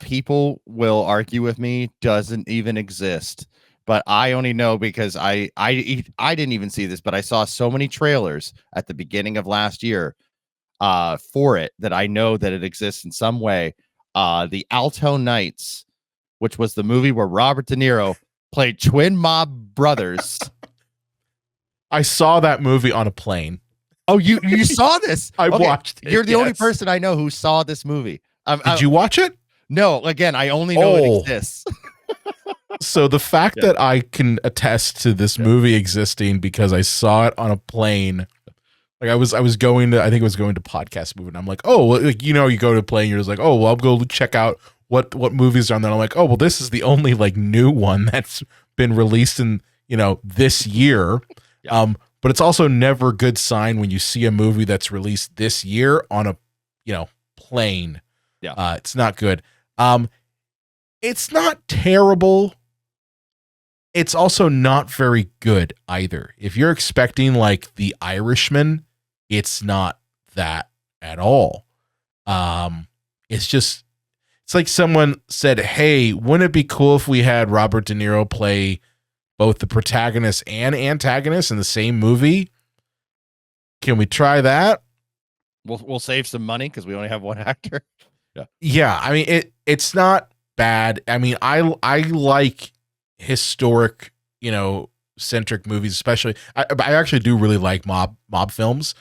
people will argue with me doesn't even exist, but I only know because I didn't even see this, but I saw so many trailers at the beginning of last year for it that I know that it exists in some way. The Alto Knights, which was the movie where Robert De Niro played twin mob brothers. I saw that movie on a plane. Oh, you saw this? I watched it. You're the only person I know who saw this movie. Did you watch it? No, again, I only know it exists. So the fact that I can attest to this movie existing because I saw it on a plane. Like I was going to Podcast Movie, and I'm like, oh, well, like, you go to a plane, you're just like, oh, well, I'll go check out what movies are on there. I'm like, oh, well, this is the only like new one that's been released in this year. Yeah. But it's also never a good sign when you see a movie that's released this year on a plane. Yeah, it's not good. It's not terrible. It's also not very good either. If you're expecting like The Irishman, it's not that at all. It's like someone said, hey, wouldn't it be cool if we had Robert De Niro play both the protagonist and antagonist in the same movie? Can we try that? We'll save some money because we only have one actor. Yeah. I mean, it's not bad. I mean, I like historic, centric movies, especially. I actually do really like mob films.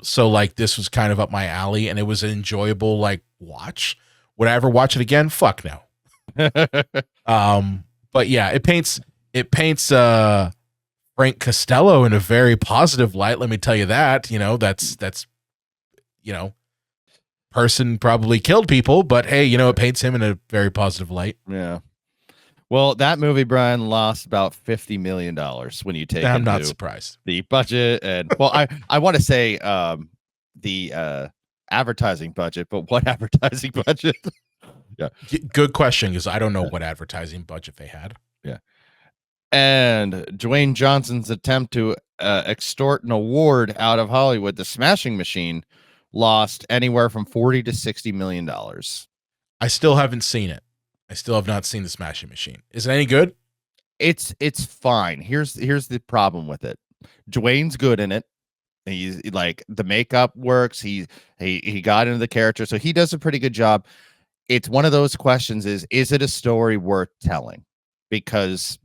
So like this was kind of up my alley, and it was an enjoyable like watch. Would I ever watch it again? Fuck no. But yeah, it paints Frank Costello in a very positive light. Let me tell you that. That's person probably killed people, but hey, it paints him in a very positive light. Yeah. Well, that movie, Brian, lost about $50 million when you take. I'm not surprised. The budget and I want to say the advertising budget, but what advertising budget? Yeah. Good question, because I don't know what advertising budget they had. Yeah. And Dwayne Johnson's attempt to extort an award out of Hollywood, The Smashing Machine, lost anywhere from $40 to $60 million. I still haven't seen it. I still have not seen The Smashing Machine. Is it any good? It's fine. Here's the problem with it. Dwayne's good in it. He's like, the makeup works. He got into the character, so he does a pretty good job. It's one of those questions: is it a story worth telling? Because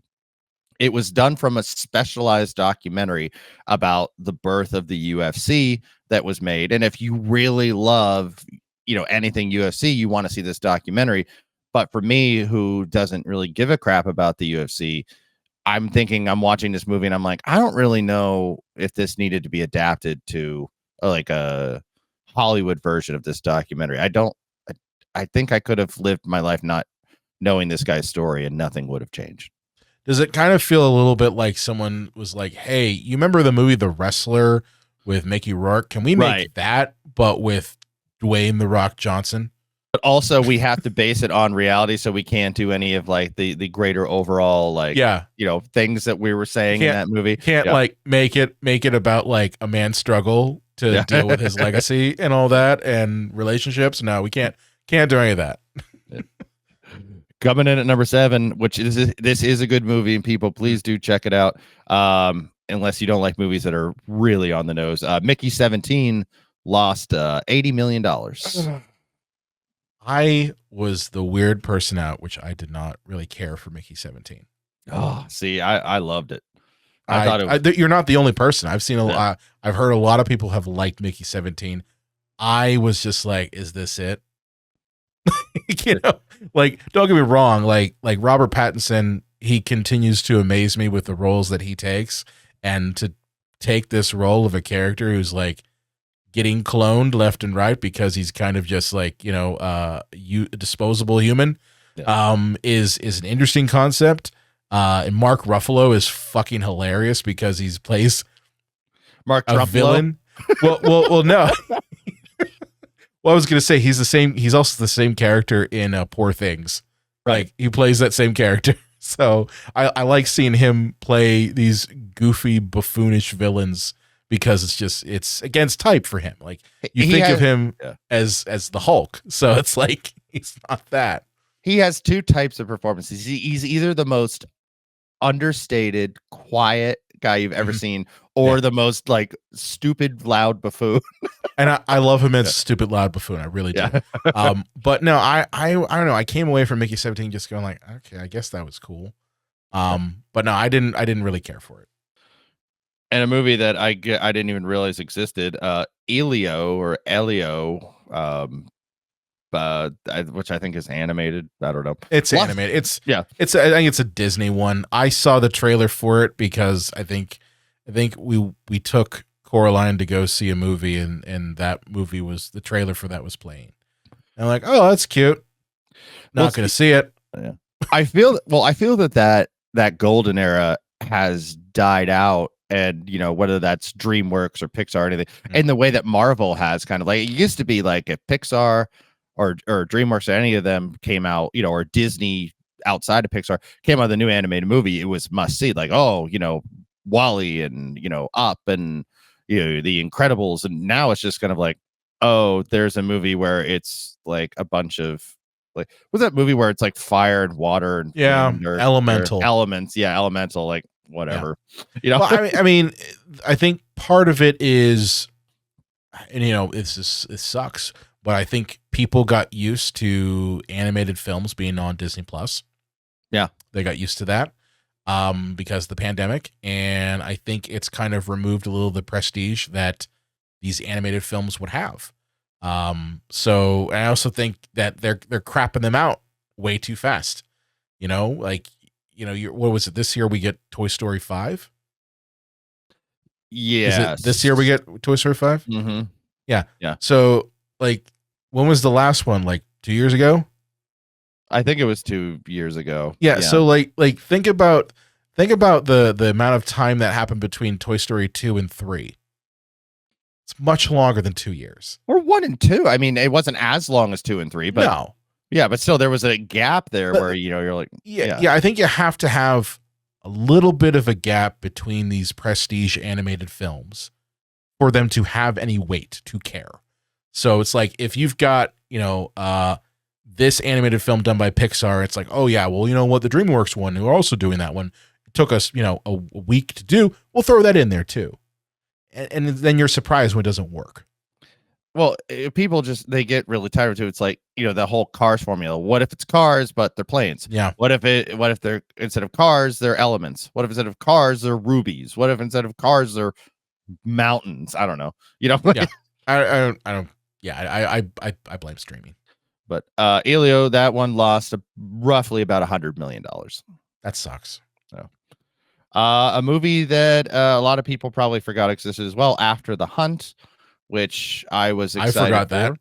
it was done from a specialized documentary about the birth of the UFC that was made. And if you really love, anything UFC, you want to see this documentary. But for me, who doesn't really give a crap about the UFC, I'm watching this movie and I'm like, I don't really know if this needed to be adapted to like a Hollywood version of this documentary. I think I could have lived my life not knowing this guy's story and nothing would have changed. Does it kind of feel a little bit like someone was like, hey, you remember the movie The Wrestler with Mickey Rourke? Can we make that, but with Dwayne The Rock Johnson? But also we have to base it on reality, so we can't do any of like the greater overall things that we were saying in that movie. Can't like make it about like a man's struggle to deal with his legacy and all that and relationships. No, we can't do any of that. Coming in at number 7, which this is a good movie, and people, please do check it out. Unless you don't like movies that are really on the nose. Mickey 17 lost $80 million. I was the weird person out, which I did not really care for Mickey 17. Oh, see, I loved it. I thought it was... you're not the only person. I've seen a lot. I've heard a lot of people have liked Mickey 17. I was just like, is this it? Like, don't get me wrong. Like Robert Pattinson, he continues to amaze me with the roles that he takes, and to take this role of a character who's like getting cloned left and right because he's kind of just like, a disposable human, is an interesting concept. And Mark Ruffalo is fucking hilarious because he plays Mark a villain. Well, no. Well, I was gonna say he's also the same character in Poor Things. Right. Like, he plays that same character. So I like seeing him play these goofy, buffoonish villains because it's against type for him. Like, you think of him as the Hulk, so it's like he's not that. He has two types of performances. He's either the most understated, quiet guy you've ever seen, or the most like stupid, loud buffoon. And I love him as stupid, loud buffoon. I really do. But no, I don't know. I came away from Mickey 17 just going like, okay, I guess that was cool. But no, I didn't really care for it. And a movie that I didn't even realize existed, Elio, which I think is animated. I don't know. It's animated. I think it's a Disney one. I saw the trailer for it because I think we took Coraline to go see a movie, and that movie the trailer for that was playing. And I'm like, oh, that's cute. Not going to see it. Yeah. I feel that golden era has died out. And, whether that's DreamWorks or Pixar or anything, and the way that Marvel has kind of like, it used to be like if Pixar or DreamWorks or any of them came out, or Disney outside of Pixar came out with a new animated movie, it was must see. Like, Wall-E and, Up and, The Incredibles. And now it's just kind of like, oh, there's a movie where it's like a bunch of, like, what's that movie where it's like fire and water and elemental elements? Yeah, elemental, like whatever. Yeah. Well, I mean, I think part of it is, and it sucks, but I think people got used to animated films being on Disney Plus. Yeah, they got used to that because of the pandemic, and I think it's kind of removed a little of the prestige that these animated films would have. So I also think that they're crapping them out way too fast. What was it? This year we get Toy Story 5. Yeah. This year we get Toy Story 5? Mm-hmm. Yeah. Yeah. So, like, when was the last one? Like 2 years ago? I think it was 2 years ago. Yeah. So like think about the amount of time that happened between Toy Story 2 and 3. It's much longer than 2 years. Or 1 and 2. I mean, it wasn't as long as 2 and 3, but no. Yeah, but still there was a gap there where, you're like, yeah. I think you have to have a little bit of a gap between these prestige animated films for them to have any weight to care. So it's like if you've got, this animated film done by Pixar, it's like, oh yeah, well, you know what, the DreamWorks one, who are also doing that one, it took us, a week to do. We'll throw that in there too. And then you're surprised when it doesn't work. Well, people they get really tired of it. It's like, the whole Cars formula. What if it's cars, but they're planes? Yeah. What if they're, instead of cars, they're elements? What if instead of cars, they're rubies? What if instead of cars, they're mountains? I don't know. Yeah. I don't. Yeah. I blame streaming. But Elio, that one lost roughly about $100 million. That sucks. So, a movie that a lot of people probably forgot existed as well, After the Hunt, which I was excited I forgot that.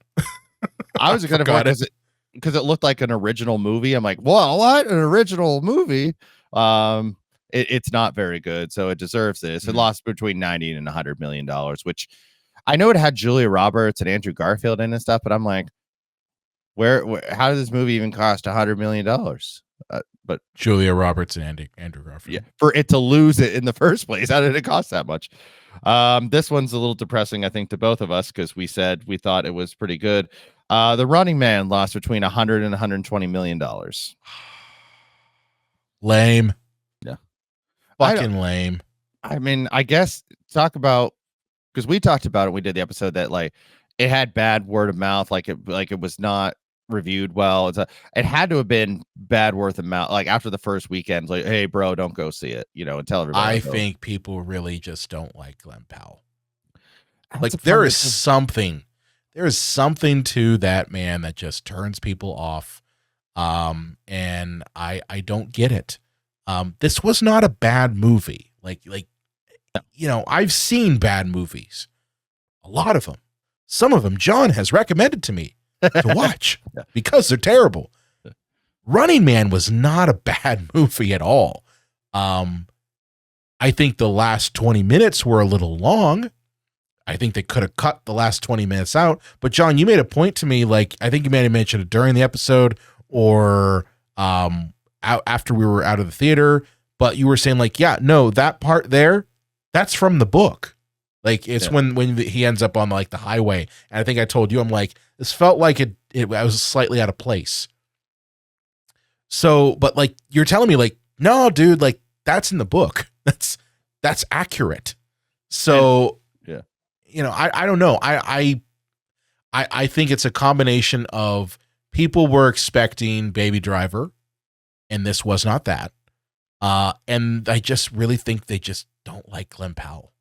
I was excited for because it looked like an original movie. I'm like, well, what? An original movie? It's not very good, so it deserves this. It lost between $90 and $100 million, which I know it had Julia Roberts and Andrew Garfield in and stuff, but I'm like, where how did this movie even cost $100 million? But Julia Roberts and Andrew Garfield. Yeah, for it to lose it in the first place, how did it cost that much? This one's a little depressing, I think, to both of us because we said we thought it was pretty good. The Running Man lost between $100 and $120 million. Lame. Yeah, fucking lame. I mean, I guess talk about because we talked about it. We did the episode that like it had bad word of mouth, like it was not reviewed well. It had to have been bad word of mouth. Like after the first weekend, like, hey, bro, don't go see it. And tell everybody. I think people really just don't like Glen Powell. Like there is something to that man that just turns people off. And I don't get it. This was not a bad movie. I've seen bad movies, a lot of them. Some of them John has recommended to me to watch because they're terrible. Running Man was not a bad movie at all. I think the last 20 minutes were a little long. I think they could have cut the last 20 minutes out. But John, you made a point to me, like I think you may have mentioned it during the episode or after we were out of the theater, but you were saying like, yeah, no, that part there, that's from the book. Like it's when he ends up on like the highway. And I think I told you, I'm like, this felt like it was slightly out of place. So, but like, you're telling me like, no, dude, like that's in the book. That's accurate. So, yeah. I don't know. I think it's a combination of people were expecting Baby Driver and this was not that. And I just really think they just don't like Glen Powell.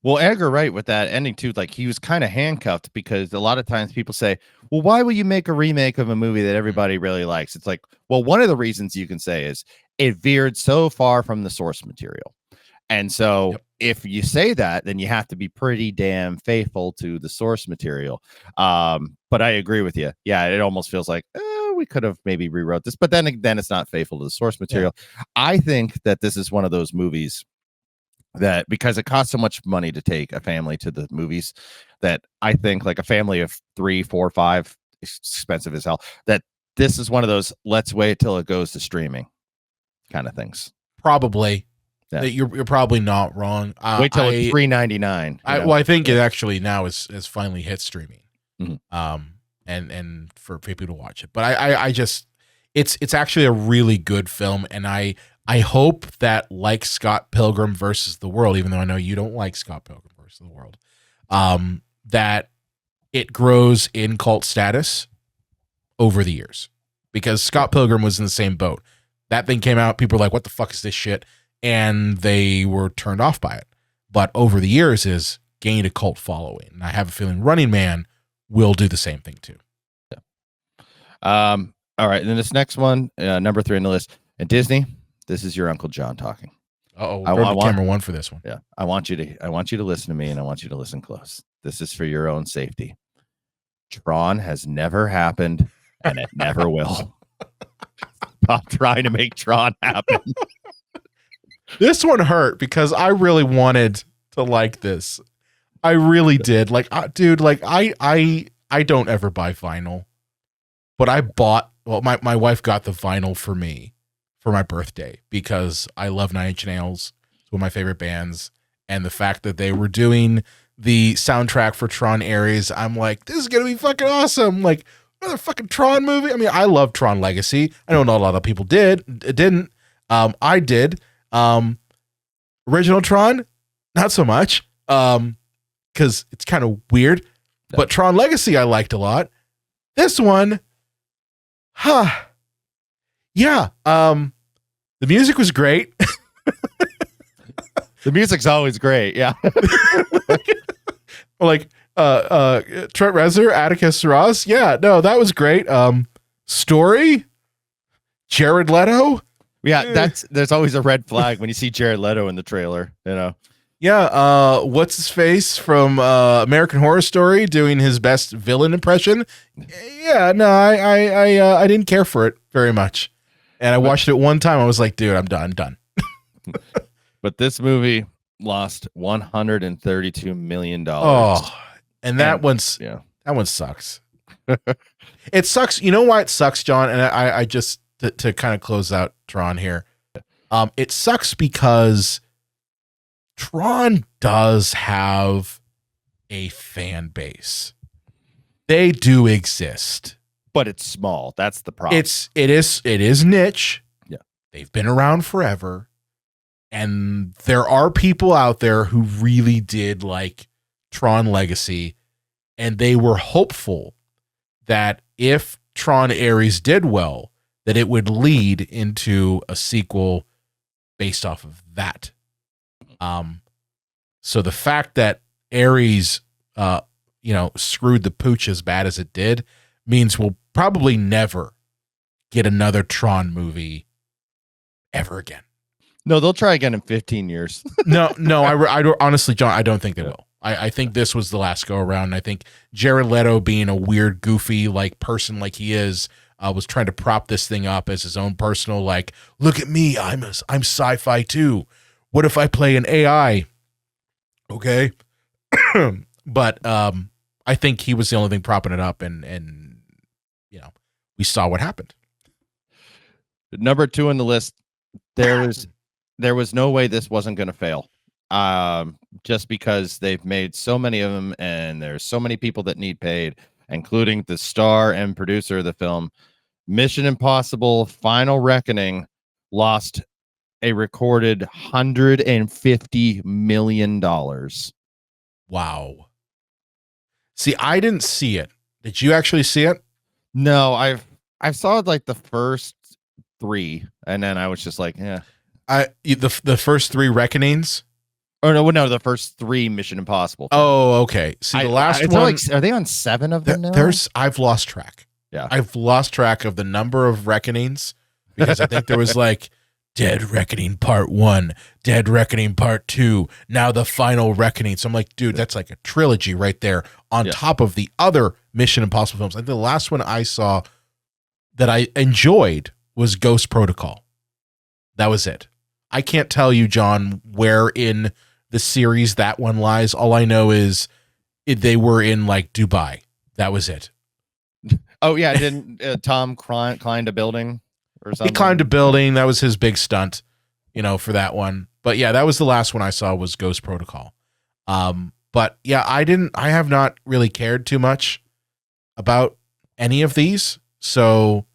Well, Edgar Wright with that ending too, like he was kind of handcuffed because a lot of times people say, well, why will you make a remake of a movie that everybody really likes? It's like, well, one of the reasons you can say is it veered so far from the source material. And so if you say that, then you have to be pretty damn faithful to the source material. But I agree with you. Yeah, it almost feels like we could have maybe rewrote this, but then it's not faithful to the source material. Yeah. I think that this is one of those movies that because it costs so much money to take a family to the movies that I think like a family of 3, 4, 5 expensive as hell, that this is one of those let's wait till it goes to streaming kind of things. Probably. Yeah. You're probably not wrong. Wait till it's $3.99. Well, I think it actually now is finally hit streaming. Mm-hmm. And for people to watch it. But I just it's actually a really good film, and I hope that, like Scott Pilgrim versus the World, even though I know you don't like Scott Pilgrim versus the World, that it grows in cult status over the years. Because Scott Pilgrim was in the same boat. That thing came out, people were like, what the fuck is this shit? And they were turned off by it. But over the years has gained a cult following. And I have a feeling Running Man will do the same thing too. Yeah. All right. And then this next one, number 3 on the list. And Disney, this is your Uncle John talking. Uh-oh, I want camera 1 for this one. Yeah. I want you to listen to me, and I want you to listen close. This is for your own safety. Tron has never happened, and it never will. Stop trying to make Tron happen. This one hurt because I really wanted to like this. I really did. Like, dude, like I don't ever buy vinyl, but I bought. Well, my wife got the vinyl for me for my birthday because I love Nine Inch Nails. It's one of my favorite bands. And the fact that they were doing the soundtrack for Tron Ares, I'm like, this is going to be fucking awesome. Like, another fucking Tron movie. I mean, I love Tron Legacy. I know not a lot of people didn't. I did. Original Tron, not so much. Because it's kind of weird. But Tron Legacy I liked a lot. This one, yeah. The music was great. The music's always great, yeah. Like Trent Reznor, Atticus Ross, yeah, no, that was great. Story, Jared Leto, yeah. There's always a red flag when you see Jared Leto in the trailer, you know. Yeah, what's his face from American Horror Story doing his best villain impression? Yeah, no, I didn't care for it very much, and I watched it one time. I was like, dude, I'm done. But this movie lost $132 million. Oh, and that one sucks. It sucks. You know why it sucks, John? And I just to kind of close out Tron here. It sucks because Tron does have a fan base. They do exist, but it's small. That's the problem. It is niche. Yeah, they've been around forever. And there are people out there who really did like Tron Legacy, and they were hopeful that if Tron Ares did well, that it would lead into a sequel based off of that. So the fact that Ares, screwed the pooch as bad as it did means we'll probably never get another Tron movie ever again. No, they'll try again in 15 years. No, I don't, honestly, John, I don't think they will. I think this was the last go around. I think Jared Leto, being a weird, goofy like person like he is, was trying to prop this thing up as his own personal, like, look at me, I'm sci-fi too. What if I play an AI? Okay, but I think he was the only thing propping it up, and we saw what happened. Number 2 on the list, there was no way this wasn't going to fail. Just because they've made so many of them and there's so many people that need paid, including the star and producer of the film. Mission Impossible Final Reckoning lost a recorded $150 million. Wow. See, I didn't see it. Did you actually see it? No, I saw it like the first 3, and then I was just like, yeah. The first 3 Reckonings? Oh no, the first 3 Mission Impossible. Oh, okay. See, the last one. Are they on 7 of them now? I've lost track. Yeah, I've lost track of the number of Reckonings because I think there was like Dead Reckoning Part 1, Dead Reckoning Part 2, now the Final Reckoning. So I'm like, dude, that's like a trilogy right there on top of the other Mission Impossible films. I think the last one I saw that I enjoyed was Ghost Protocol. That was it. I can't tell you, John, where in the series that one lies. All I know is they were in like Dubai. That was it. Oh yeah, didn't Tom climb a building or something? He climbed a building. That was his big stunt, for that one. But yeah, that was the last one I saw was Ghost Protocol. But yeah, I have not really cared too much about any of these. So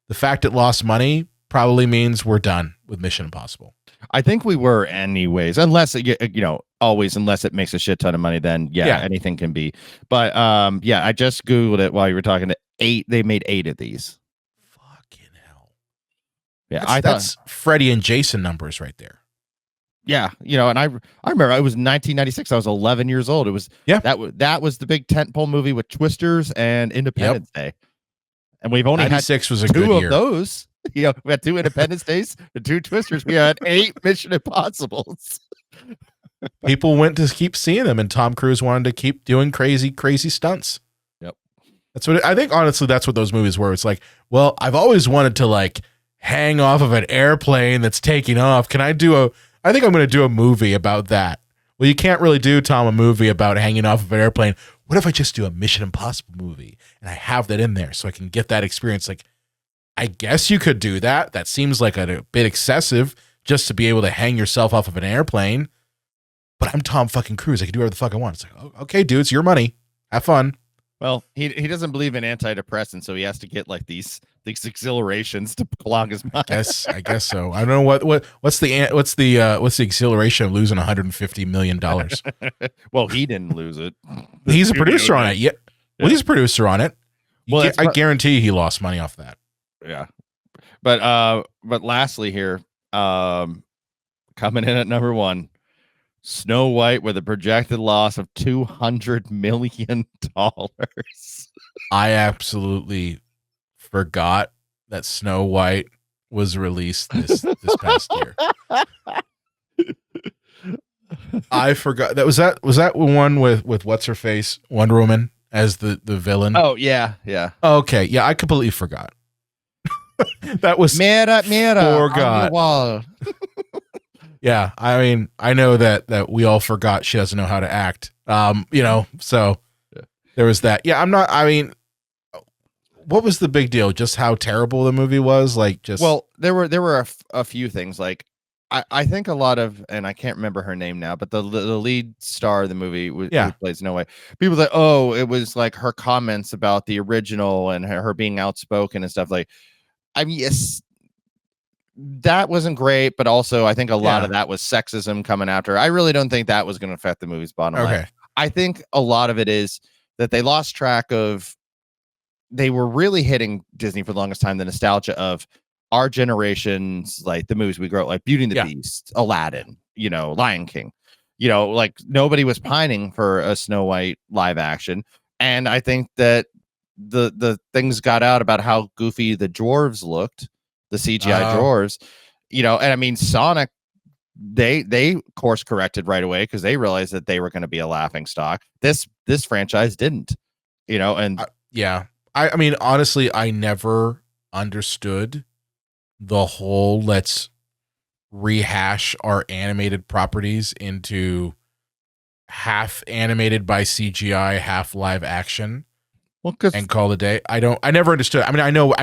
the fact it lost money probably means we're done with Mission Impossible. I think we were anyways, unless unless it makes a shit ton of money, then anything can be. But I just Googled it while you were talking. 8, they made 8 of these. Fucking hell. Yeah, that's Freddy and Jason numbers right there. Yeah, and I remember it was 1996. I was 11 years old. It was that was the big tentpole movie with Twisters and Independence Day, and we've only had 96 was a 2 good of year. those. We had 2 Independence Days and 2 Twisters. We had 8 Mission Impossibles. People went to keep seeing them, and Tom Cruise wanted to keep doing crazy stunts. Yep. That's what I think. Honestly, that's what those movies were. It's like, well, I've always wanted to like hang off of an airplane that's taking off. I think I'm going to do a movie about that. Well, you can't really do, Tom, a movie about hanging off of an airplane. What if I just do a Mission Impossible movie and I have that in there so I can get that experience? Like, I guess you could do that. That seems like a bit excessive just to be able to hang yourself off of an airplane. But I'm Tom fucking Cruise. I can do whatever the fuck I want. It's like, oh, okay, dude, it's your money. Have fun. Well, he doesn't believe in antidepressants, so he has to get like these exhilarations to clog his mind. I guess so. I don't know what's the exhilaration of losing $150 million. Well, he didn't lose it. He's a producer on it. Yeah. Well, he's a producer on it. Well, I guarantee he lost money off that. Yeah. But lastly here, coming in at number 1, Snow White with a projected loss of $200 million. I absolutely forgot that Snow White was released this past year. I forgot that was that one with what's her face, Wonder Woman as the villain. Oh yeah. Okay, yeah, I completely forgot. That was mirror forgot. on the wall. Yeah, I mean, I know that we all forgot she doesn't know how to act. So there was that. Yeah, I mean, what was the big deal? Just how terrible the movie was? Well, there were a few things. Like, I think a lot of, and I can't remember her name now, but the lead star of the movie who plays Snow White. People say, oh, it was like her comments about the original and her being outspoken and stuff. Like, I mean, yes, that wasn't great, but also I think a lot of that was sexism coming after. I really don't think that was going to affect the movie's bottom line. I think a lot of it is that they lost track of. They were really hitting Disney for the longest time, the nostalgia of our generation's, like the movies we grew up, like Beauty and the Beast, Aladdin, Lion King, like nobody was pining for a Snow White live action. And I think that the things got out about how goofy the dwarves looked, the CGI dwarves, and I mean, Sonic, they course corrected right away because they realized that they were going to be a laughing stock. This franchise didn't, and I mean, honestly, I never understood the whole let's rehash our animated properties into half animated by CGI, half live action. Well, and call it a day. I never understood. I mean, I know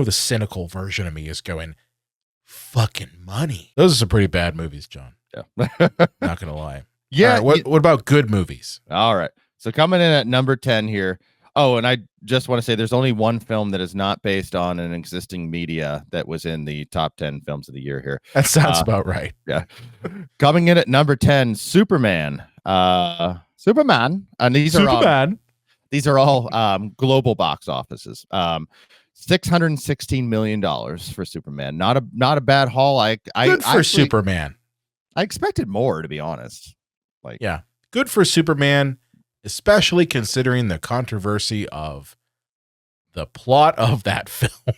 the cynical version of me is going, fucking money. Those are some pretty bad movies, John. Yeah. Not gonna lie. Yeah. Right, what about good movies? All right. So coming in at number 10 here. Oh, and I just want to say there's only one film that is not based on an existing media that was in the top 10 films of the year here. That sounds about right. Yeah. Coming in at number 10, Superman. Superman. And these are all global box offices. $616 million for Superman. Not a bad haul. Good for Superman. I expected more, to be honest. Good for Superman, especially considering the controversy of the plot of that film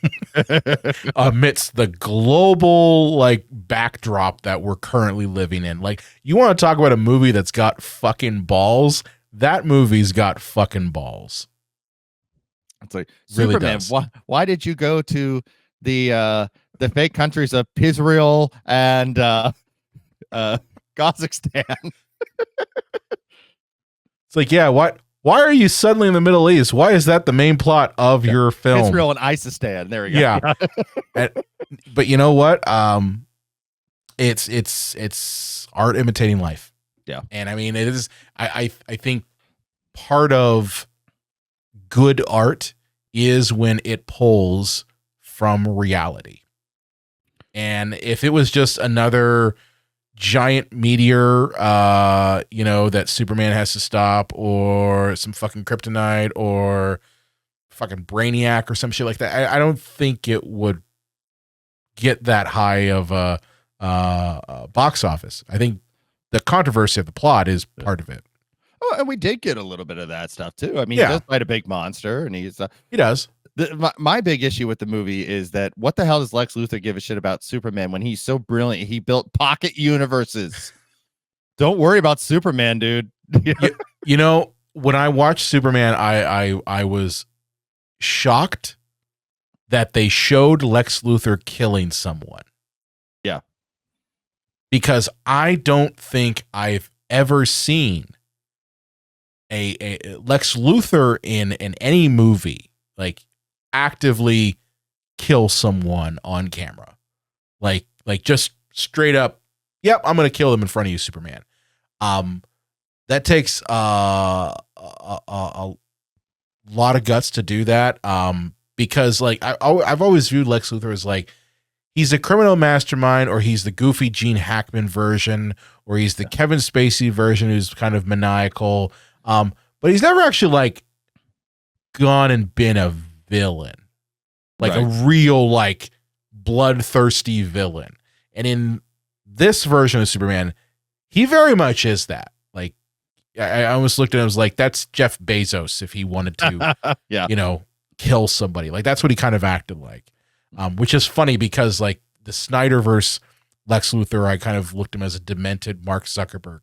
amidst the global backdrop that we're currently living in. Like, you want to talk about a movie that's got fucking balls? That movie's got fucking balls. It's like, really Superman, why did you go to the fake countries of Israel and Kazakhstan? It's like, yeah, why are you suddenly in the Middle East? Why is that the main plot of your film? Israel and Isistan. There we go. Yeah. But you know what? It's art imitating life. Yeah. And I mean, it is, I think part of good art is when it pulls from reality. And if it was just another giant meteor, that Superman has to stop, or some fucking kryptonite, or fucking Brainiac, or some shit like that, I don't think it would get that high of a box office. I think the controversy of the plot is part of it. Oh, and we did get a little bit of that stuff too. I mean, he does fight a big monster, and he does. My big issue with the movie is that what the hell does Lex Luthor give a shit about Superman when he's so brilliant? He built pocket universes. Don't worry about Superman, dude. When I watched Superman, I was shocked that they showed Lex Luthor killing someone. Yeah. Because I don't think I've ever seen a Lex Luthor in any movie, like, actively kill someone on camera. Like just straight up, yep, I'm going to kill them in front of you, Superman. That takes a lot of guts to do that. Because like I've always viewed Lex Luthor as like he's a criminal mastermind, or he's the goofy Gene Hackman version, or he's the Kevin Spacey version who's kind of maniacal. But he's never actually like gone and been a villain, like a real like bloodthirsty villain. And in this version of Superman, he very much is that. Like I almost looked at him as like, that's Jeff Bezos if he wanted to, you know, kill somebody. Like that's what he kind of acted like. Which is funny because like the Snyderverse Lex Luthor, I kind of looked at him as a demented Mark Zuckerberg.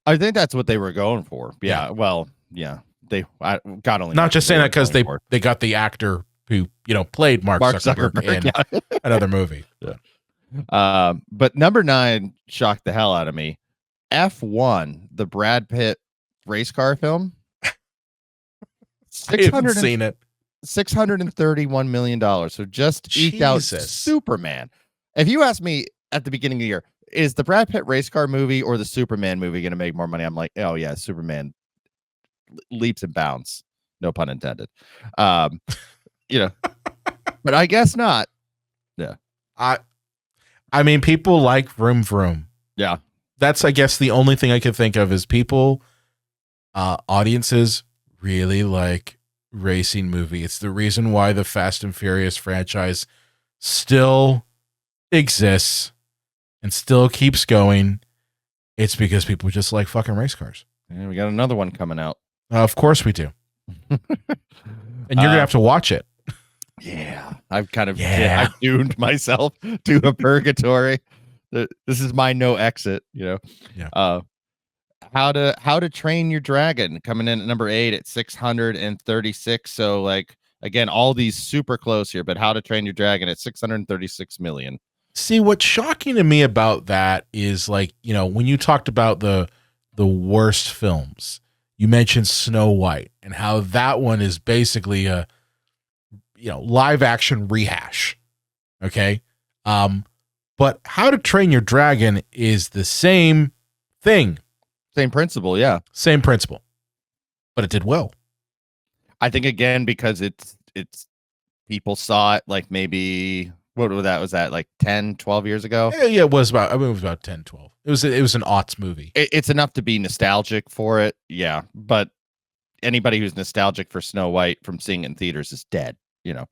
I think that's what they were going for. Yeah. Well, yeah. God only. Not just saying that because they got the actor who, you know, played Mark Zuckerberg in another movie. But number 9 shocked the hell out of me. F1, the Brad Pitt race car film. I haven't seen it. $631 million. So just eked out Superman. If you ask me at the beginning of the year, is the Brad Pitt race car movie or the Superman movie going to make more money? I'm like, oh yeah, Superman leaps and bounds. No pun intended. You know, but I guess not. Yeah. I mean, people like Vroom Vroom. Yeah. That's, I guess, the only thing I could think of is people, audiences really like racing movie. It's the reason why the Fast and Furious franchise still exists and still keeps going. It's because people just like fucking race cars. And we got another one coming out. Of course we do. And you're gonna have to watch it. Yeah, I've kind of I've doomed myself to a purgatory. This is my no exit, you know. Yeah. How to Train Your Dragon coming in at number 8 at 636. So like again, all these super close here, but How to Train Your Dragon at 636 million. See, what's shocking to me about that is like, you know, when you talked about the worst films, you mentioned Snow White and how that one is basically a, you know, live action rehash. Okay. But How to Train Your Dragon is the same thing. Same principle, yeah. Same principle. But it did well. I think again because it's people saw it like maybe what was that like 10, 12 years ago? Yeah, it was about 10, 12. It was an aughts movie. It's enough to be nostalgic for it, yeah. But anybody who's nostalgic for Snow White from seeing it in theaters is dead, you know.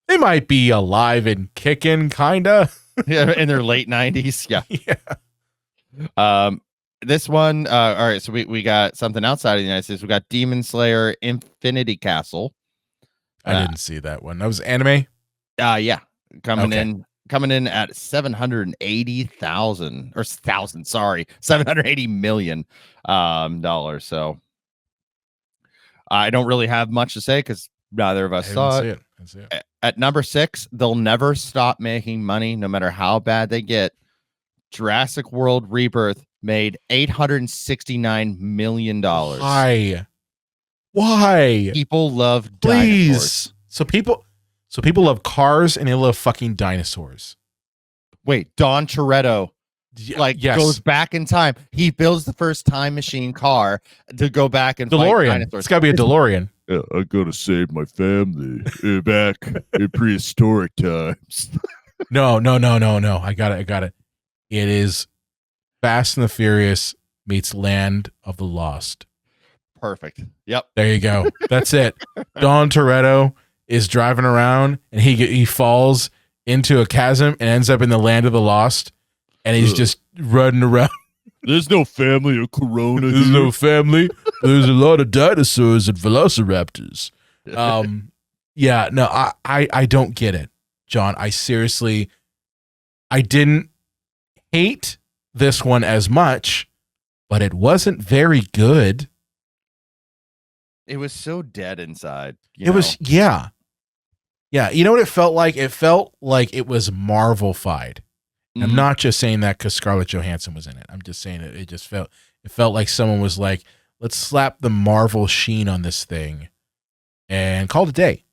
They might be alive and kicking, kinda. Yeah, in their late 90s. Yeah. Yeah. This one, all right, so we got something outside of the United States. We got Demon Slayer Infinity Castle. I didn't see that one. That was anime? Yeah. Coming in at 780,000 or thousand, sorry, $780 million dollars. So I don't really have much to say because neither of us saw it. At number 6, they'll never stop making money no matter how bad they get. Jurassic World Rebirth made $869 million. Why? People love dinosaurs. So people love cars and they love fucking dinosaurs. Wait, Don Toretto goes back in time. He builds the first time machine car to go back and DeLorean. Fight dinosaurs. It's got to be a DeLorean. Yeah, I gotta save my family back in prehistoric times. No. I got it. It is Fast and the Furious meets Land of the Lost. Perfect. Yep. There you go. That's it. Don Toretto is driving around and he falls into a chasm and ends up in the Land of the Lost, and he's just running around. There's no family or Corona. There's no family. There's a lot of dinosaurs and velociraptors. Yeah, no, I don't get it, John. I didn't hate this one as much, but it wasn't very good. It was so dead inside. Yeah. You know what it felt like? It felt like it was Marvel-fied. I'm not just saying that because Scarlett Johansson was in it. I'm just saying it felt like someone was like, let's slap the Marvel sheen on this thing and call it a day.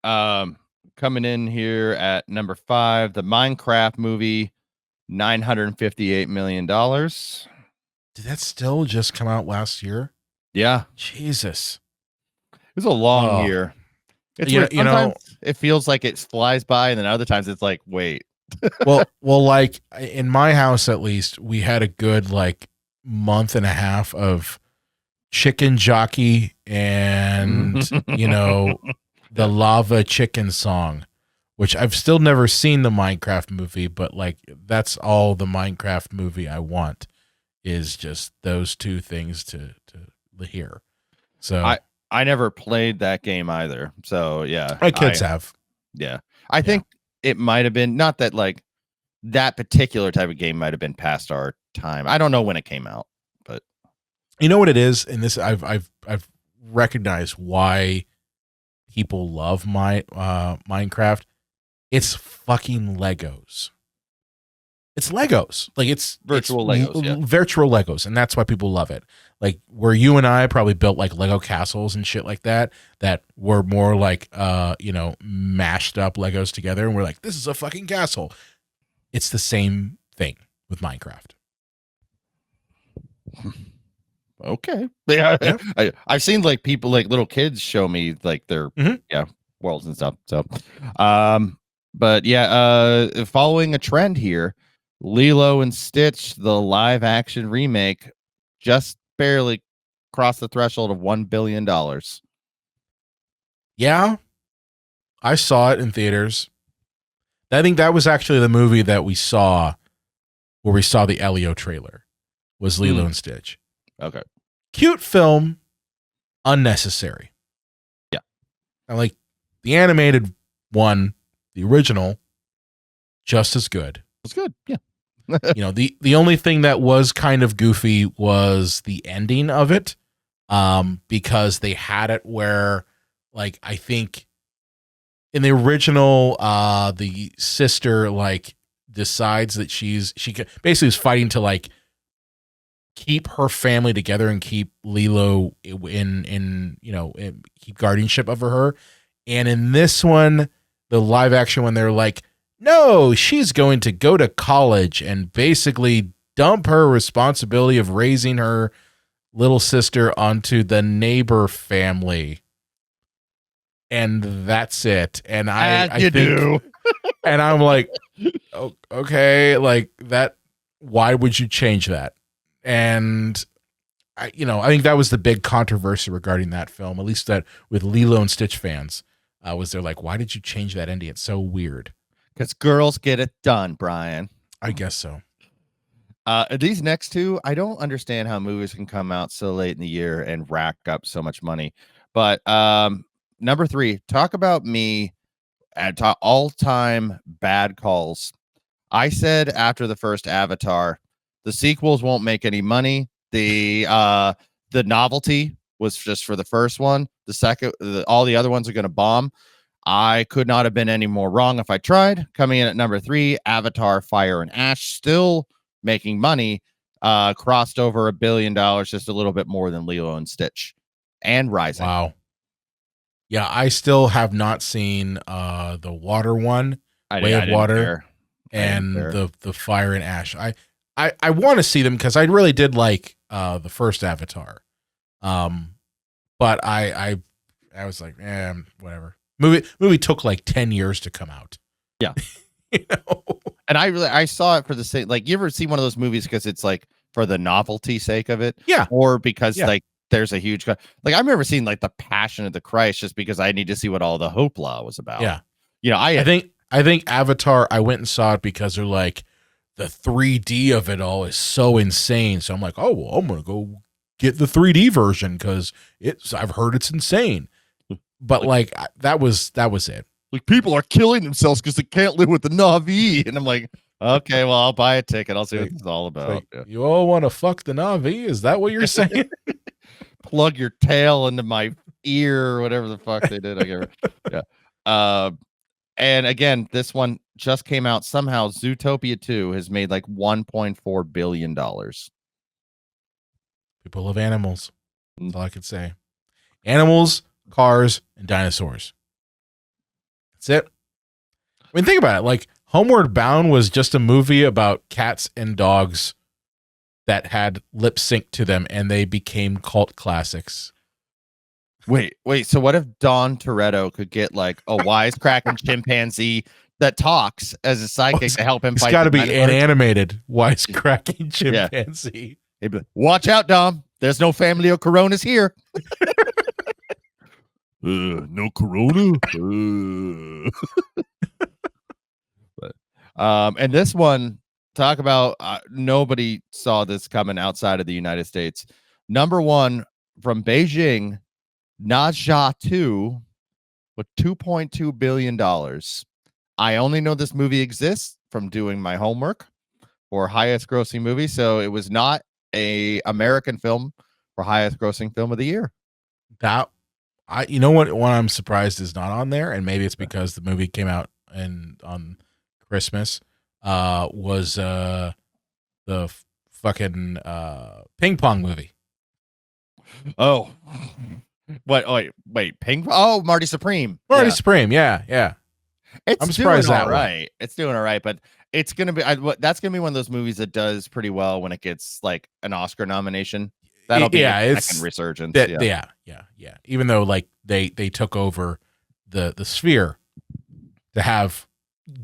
Coming in here at number 5, the Minecraft movie, $958 million. Did that still just come out last year? Yeah, Jesus. it was a long Oh. year. It's You weird. know- Sometimes it feels like it flies by, and then other times it's like, wait. well, like in my house, at least, we had a good like month and a half of Chicken Jockey and, you know, the Lava Chicken song, which I've still never seen the Minecraft movie, but like that's all the Minecraft movie I want is just those two things to hear. So I never played that game either. So yeah, my kids have. Yeah, I think it might have been, not that like that particular type of game might have been past our time. I don't know when it came out, but you know what it is, and this I've recognized why people love Minecraft. It's fucking Legos. It's Legos. Like it's Virtual Legos, yeah. Virtual Legos, and that's why people love it. Like where you and I probably built like Lego castles and shit like that were more like you know, mashed up Legos together, and we're like, this is a fucking castle. It's the same thing with Minecraft. okay. Yeah. I've seen like people, like little kids show me like their worlds and stuff. So but yeah, following a trend here, Lilo and Stitch, the live action remake, just barely crossed the threshold of $1 billion. Yeah, I saw it in theaters. I think that was actually the movie that we saw where we saw the Elio trailer, was Lilo and Stitch. Okay. Cute film, unnecessary. Yeah. I like the animated one, the original, just as good. It's good. Yeah. You know, the only thing that was kind of goofy was the ending of it, because they had it where, like, I think in the original, the sister like decides that she basically is fighting to like keep her family together and keep Lilo in you know, keep guardianship over her. And in this one, the live action one, they're like, no, she's going to go to college and basically dump her responsibility of raising her little sister onto the neighbor family. And that's it. And I think, do. And I'm like, oh, okay, like that. Why would you change that? And I think that was the big controversy regarding that film, at least that with Lilo and Stitch fans, was they're like, why did you change that ending? It's so weird. Because girls get it done, Brian. I guess so. These next two, I don't understand how movies can come out so late in the year and rack up so much money. But number 3, talk about me at all-time bad calls. I said after the first Avatar, the sequels won't make any money. The novelty was just for the first one. The second, all the other ones are going to bomb. I could not have been any more wrong if I tried. Coming in at number 3, Avatar, Fire and Ash, still making money, crossed over $1 billion, just a little bit more than Lilo and Stitch, and rising. Wow. Yeah, I still have not seen the water one, Way of Water, and the Fire and Ash. I want to see them because I really did like the first Avatar, but I was like, whatever. Movie took like 10 years to come out. Yeah. You know? And I saw it for the sake, like, you ever see one of those movies because it's like for the novelty sake of it? Yeah. Or because like there's a huge, like, I remember seeing like the Passion of the Christ just because I need to see what all the hoopla was about. Yeah. You know, I think Avatar, I went and saw it because they're like, the 3D of it all is so insane. So I'm like, oh, well, I'm going to go get the 3D version because I've heard it's insane. But like that was it. Like, people are killing themselves because they can't live with the Na'vi, and I'm like, okay, well, I'll buy a ticket. I'll see what it's all about. Like, yeah. You all want to fuck the Na'vi? Is that what you're saying? Plug your tail into my ear or whatever the fuck they did. I get it. Yeah. And again, this one just came out. Somehow Zootopia 2 has made like $1.4 billion. People love animals. That's all I could say. Animals, cars, and dinosaurs. That's it. I mean, think about it. Like, Homeward Bound was just a movie about cats and dogs that had lip sync to them, and they became cult classics. Wait. So what if Don Toretto could get like a wisecracking chimpanzee that talks as a sidekick to help him It's fight? got to the be an dinosaurs? animated wisecracking chimpanzee. He'd be like, watch out, Dom. There's no family of Coronas here. No corona. And this one, talk about nobody saw this coming outside of the United States. Number one from Beijing, Naja 2 with $2.2 billion. I only know this movie exists from doing my homework for highest grossing movie. So it was not a American film for highest grossing film of the year. You know what one I'm surprised is not on there, and maybe it's because the movie came out on Christmas, was the fucking ping pong movie. Oh, what? Oh, wait, ping pong? Oh, Marty Supreme. Marty Supreme, yeah. I'm surprised doing that all right. It's doing all right, but it's gonna be that's gonna be one of those movies that does pretty well when it gets like an Oscar nomination. That'll be a second resurgence. Yeah. Even though like they took over the Sphere to have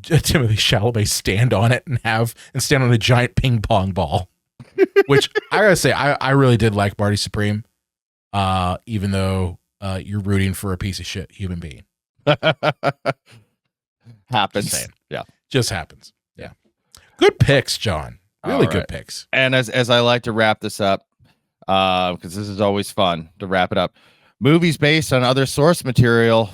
Timothée Chalamet stand on it and stand on a giant ping pong ball, which I gotta say I really did like Marty Supreme, even though you're rooting for a piece of shit human being. Happens. Just happens. Yeah. Good picks, John. Really good picks. And as I like to wrap this up, because this is always fun to wrap it up. Movies based on other source material.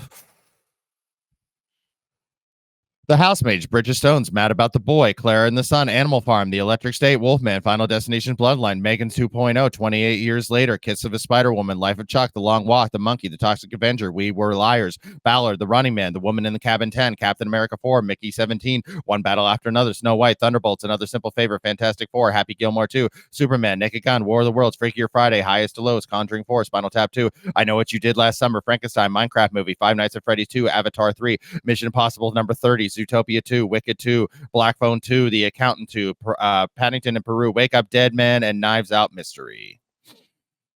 The Housemaids, Bridget Stones, Mad About the Boy, Clara and the Sun, Animal Farm, The Electric State, Wolfman, Final Destination Bloodline, Megan 2.0, 28 Years Later, Kiss of a Spider Woman, Life of Chuck, The Long Walk, The Monkey, The Toxic Avenger, We Were Liars, Ballard, The Running Man, The Woman in the Cabin 10, Captain America 4, Mickey 17, One Battle After Another, Snow White, Thunderbolts, Another Simple Favor, Fantastic Four, Happy Gilmore 2, Superman, Naked Gun, War of the Worlds, Freakier Friday, Highest to Lows, Conjuring 4, Spinal Tap 2, I Know What You Did Last Summer, Frankenstein, Minecraft Movie, Five Nights at Freddy's 2, Avatar 3, Mission Impossible number 30, Zootopia 2, Wicked 2, Black Phone 2, The Accountant 2, Paddington in Peru, Wake Up Dead Man, and Knives Out Mystery.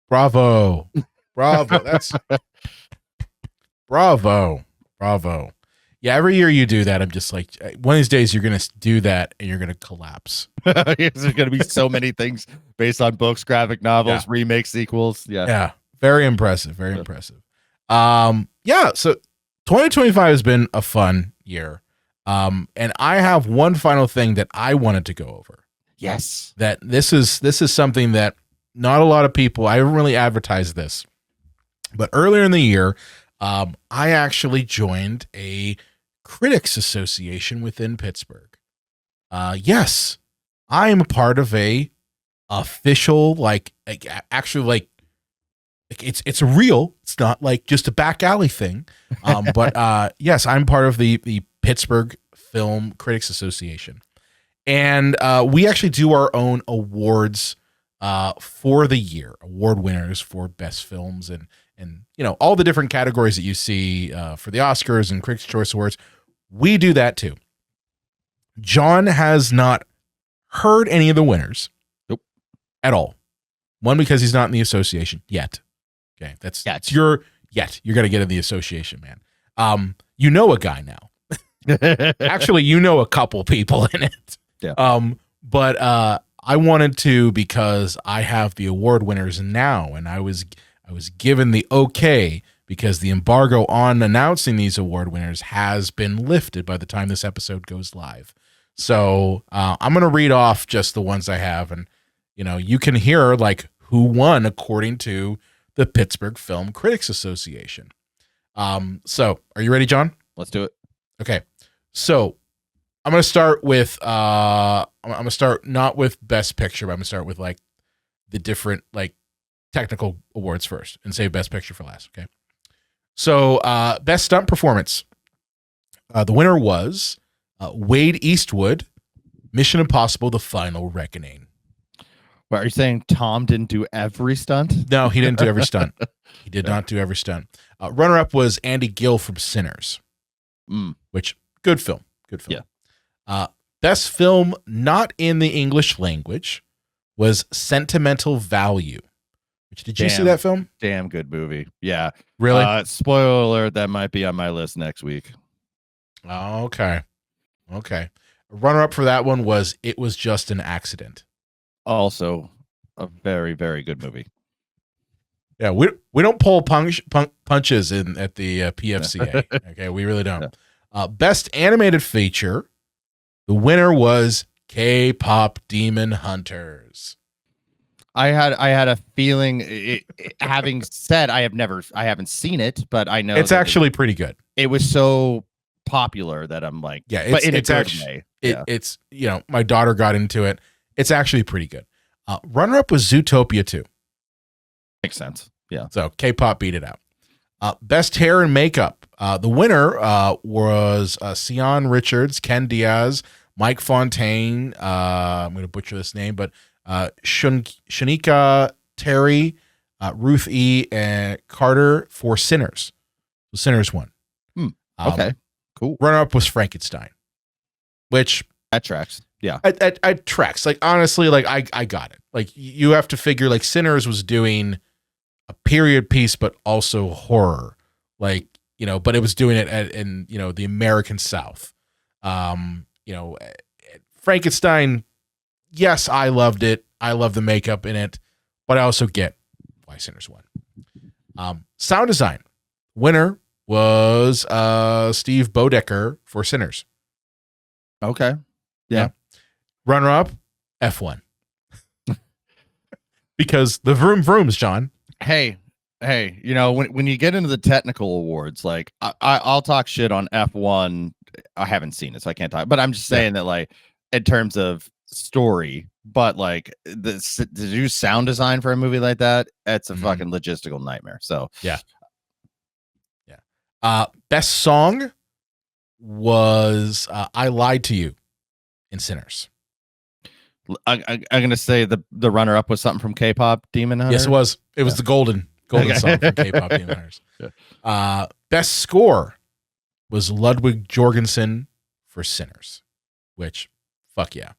Bravo. That's bravo. Yeah, every year you do that, I'm just like, one of these days you're going to do that and you're going to collapse. There's going to be so many things based on books, graphic novels, remakes, sequels. Yeah. Very impressive. So 2025 has been a fun year. And I have one final thing that I wanted to go over. Yes. That this is something that not a lot of people, I haven't really advertised this, but earlier in the year, I actually joined a critics association within Pittsburgh. Yes, I am a part of a official, it's real. It's not like just a back alley thing. But yes, I'm part of the Pittsburgh Film Critics Association. And we actually do our own awards for the year, award winners for best films and all the different categories that you see for the Oscars and Critics' Choice Awards. We do that too. John has not heard any of the winners. Nope. At all. One, because he's not in the association yet. Okay, that's you're going to get in the association, man. You know a guy now. Actually, you know a couple people in it. Yeah. But I wanted to, because I have the award winners now, and I was given the okay because the embargo on announcing these award winners has been lifted by the time this episode goes live. So I'm going to read off just the ones I have, and you can hear like who won according to the Pittsburgh Film Critics Association. So are you ready, John? Let's do it. Okay. So I'm going to start with, I'm going to start not with Best Picture, but I'm going to start with like the different like technical awards first and save Best Picture for last. Okay. So Best Stunt Performance. The winner was Wade Eastwood, Mission Impossible: The Final Reckoning. What, are you saying Tom didn't do every stunt? No, he didn't do every stunt. He did not do every stunt. Runner-up was Andy Gill from Sinners. which good film. Yeah. Best film not in the English language was Sentimental Value. Which, did you see that film? Damn good movie. Yeah. Really? Spoiler alert, that might be on my list next week. Oh, okay. Runner up for that one was It Was Just an Accident. Also a very, very good movie. Yeah, we don't pull punches at the PFCA. Okay, we really don't. Yeah. Best animated feature, the winner was K-pop Demon Hunters. I had a feeling. Having said I haven't seen it, but I know it's actually pretty good. It was so popular that I'm like, yeah, but in a good way. It's my daughter got into it. It's actually pretty good. Runner up was Zootopia 2. Makes sense. Yeah. So K-pop beat it out. Best hair and makeup. The winner was Sion Richards, Ken Diaz, Mike Fontaine. I'm going to butcher this name, but Shanika Terry, Ruth E. and Carter for Sinners. So Sinners won. Okay. Cool. Runner up was Frankenstein, which that tracks. Yeah. I tracks. Like, honestly, like I got it. Like, you have to figure, like, Sinners was doing a period piece, but also horror, like, but it was doing it in the American South. Frankenstein, yes, I loved it. I love the makeup in it, but I also get why Sinners won. Sound design, winner was Steve Bodecker for Sinners. Okay. Yeah. Runner up, F1. Because the vroom vrooms, John. Hey, when you get into the technical awards, like I'll talk shit on F1. I haven't seen it, so I can't talk. But I'm just saying that, like, in terms of story, but like to do sound design for a movie like that, it's a fucking logistical nightmare. So yeah. Best song was "I Lied to You" in Sinners. I'm gonna say the runner up was something from K-pop Demon Hunter. Yes, it was. It was the golden song from K-pop Demon Hunters. Yeah. Best score was Ludwig Jorgensen for Sinners, which, fuck yeah.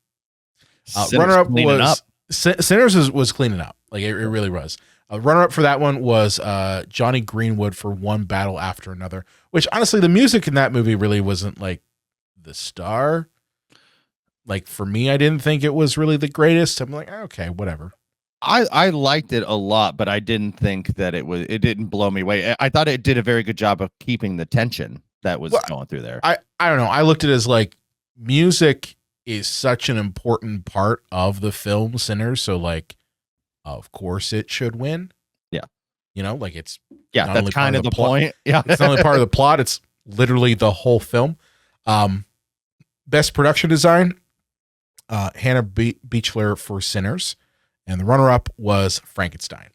Runner up was Sinners was cleaning up. Like, it really was. Runner up for that one was Johnny Greenwood for One Battle After Another, which, honestly, the music in that movie really wasn't like the star. Like, for me, I didn't think it was really the greatest. I'm like, okay, whatever. I liked it a lot, but I didn't think that it didn't blow me away. I thought it did a very good job of keeping the tension that was going through there. I don't know. I looked at it as, like, music is such an important part of the film Sinners, so, like, of course it should win. Yeah. Like, it's that's kind of the point. Yeah. It's not only part of the plot, it's literally the whole film. Best production design, Hannah Beachler for Sinners, and the runner-up was Frankenstein.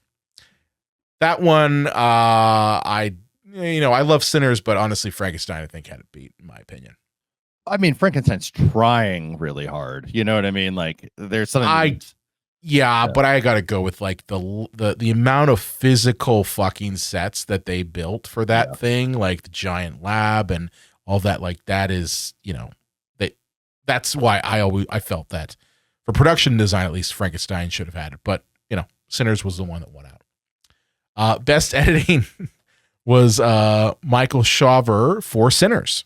That one, I love Sinners, but honestly, Frankenstein, I think, had it beat, in my opinion. I mean, Frankenstein's trying really hard. You know what I mean? Like, there's something. But I gotta go with, like, the amount of physical fucking sets that they built for that thing, like the giant lab and all that. Like, that is, that's why I felt that for production design, at least, Frankenstein should have had it. But Sinners was the one that won out. Best editing was Michael Shaver for Sinners.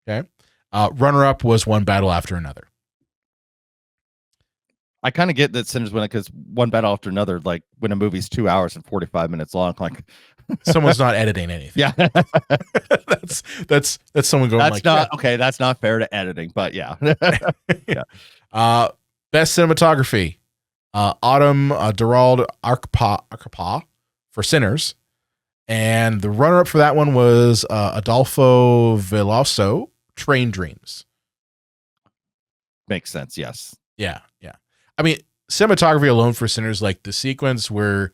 Okay. Runner up was One Battle After Another. I kind of get that Sinners win it because One Battle After Another, like, when a movie's 2 hours and 45 minutes long, like, someone's not editing anything. Yeah. that's someone going, that's not okay. That's not fair to editing, but yeah. Yeah. Best cinematography, Autumn Durald Arcapa for Sinners, and the runner-up for that one was Adolfo Veloso, Train Dreams. Makes sense. Yes. Yeah. I mean, cinematography alone for Sinners, like the sequence where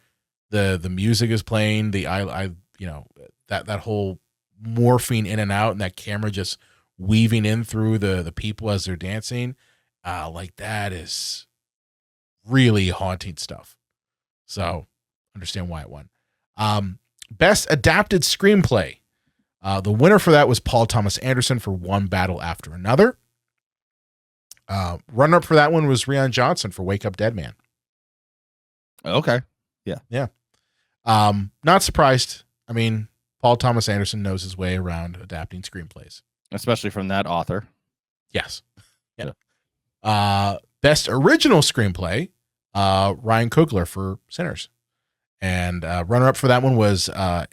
the music is playing, that whole morphing in and out, and that camera just weaving in through the people as they're dancing, like, that is really haunting stuff. So understand why it won. Best adapted screenplay, The winner for that was Paul Thomas Anderson for One Battle After Another. Runner-up for that one was Rian Johnson for Wake Up Dead Man. Okay. Yeah. Not surprised. I mean, Paul Thomas Anderson knows his way around adapting screenplays. Especially from that author. Yes. Yeah. Best original screenplay, Ryan Coogler for Sinners. And runner-up for that one was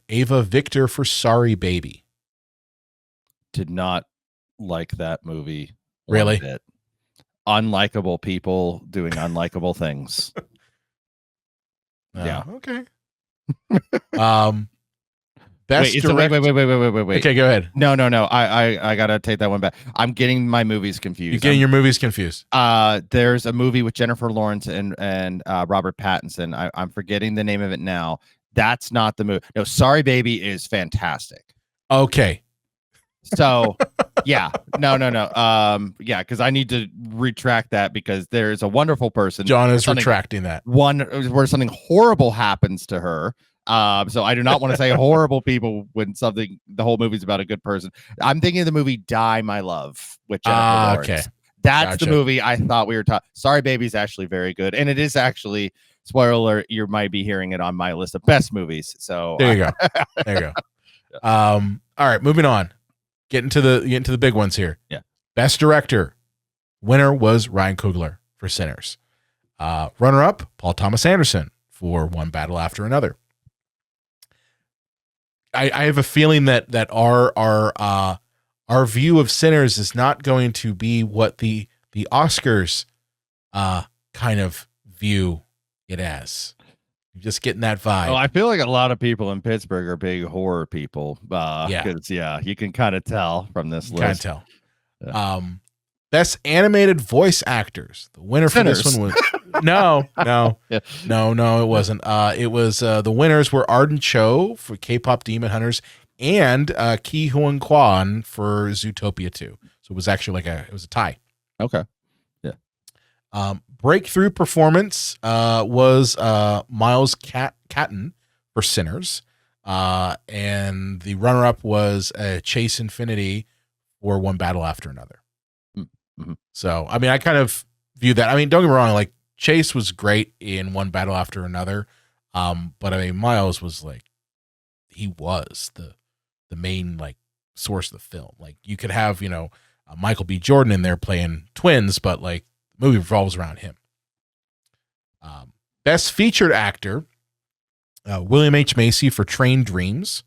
Ava Victor for Sorry Baby. Did not like that movie. Really? Bit. Unlikable people doing unlikable things. Yeah. Okay. Best wait, direct- wait. Okay, go ahead. No. I gotta take that one back. I'm getting my movies confused. You're getting your movies confused. There's a movie with Jennifer Lawrence and Robert Pattinson. I'm forgetting the name of it now. That's not the movie. No, Sorry Baby is fantastic. Okay. So yeah, no. Yeah, because I need to retract that because there's a wonderful person. John is retracting that. One where something horrible happens to her. So I do not want to say horrible people when the whole movie's about a good person. I'm thinking of the movie Die, My Love with Jennifer Lawrence. Okay. That's the movie I thought we were talking. Sorry Baby's actually very good. And it is actually, spoiler alert, you might be hearing it on my list of best movies. So there you go. There you go. All right, moving on. Getting to the big ones here. Yeah. Best director. Winner was Ryan Coogler for Sinners. Runner up, Paul Thomas Anderson for One Battle After Another. I have a feeling that our view of Sinners is not going to be what the Oscars kind of view it as. I'm just getting that vibe. Oh, I feel like a lot of people in Pittsburgh are big horror people. Because you can kind of tell from this list. Kind of tell. Yeah. Best animated voice actors. The winner Sinners. For this one was no, it wasn't. It was the winners were Arden Cho for K-pop Demon Hunters and Ki Huan Kwan for Zootopia 2. So it was actually it was a tie. Okay. Yeah. Breakthrough performance was Miles Catton for Sinners. And the runner-up was Chase Infinity for One Battle After Another. Mm-hmm. So, I mean, I kind of view that. I mean, don't get me wrong. Like, Chase was great in One Battle After Another. But I mean, Miles was he was the main source of the film. Like, you could have, Michael B. Jordan in there playing twins, but the movie revolves around him. Best featured actor, William H. Macy for Train Dreams.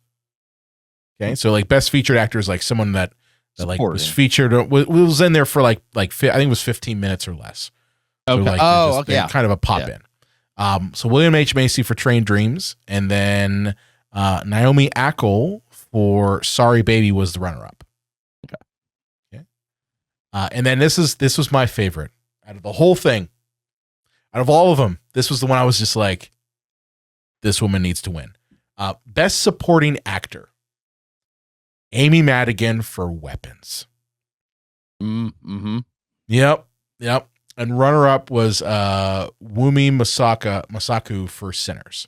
Okay. So best featured actor is someone that was featured, was in there for I think it was 15 minutes or less. So okay. Kind of a pop in. So William H. Macy for Train Dreams, and then Naomi Ackel for Sorry Baby was the runner-up. Okay. And then this was my favorite out of the whole thing. Out of all of them, this was the one I was just this woman needs to win. Best supporting actor. Amy Madigan for Weapons. Mm-hmm. Yep. And runner-up was Wumi Masaku for Sinners.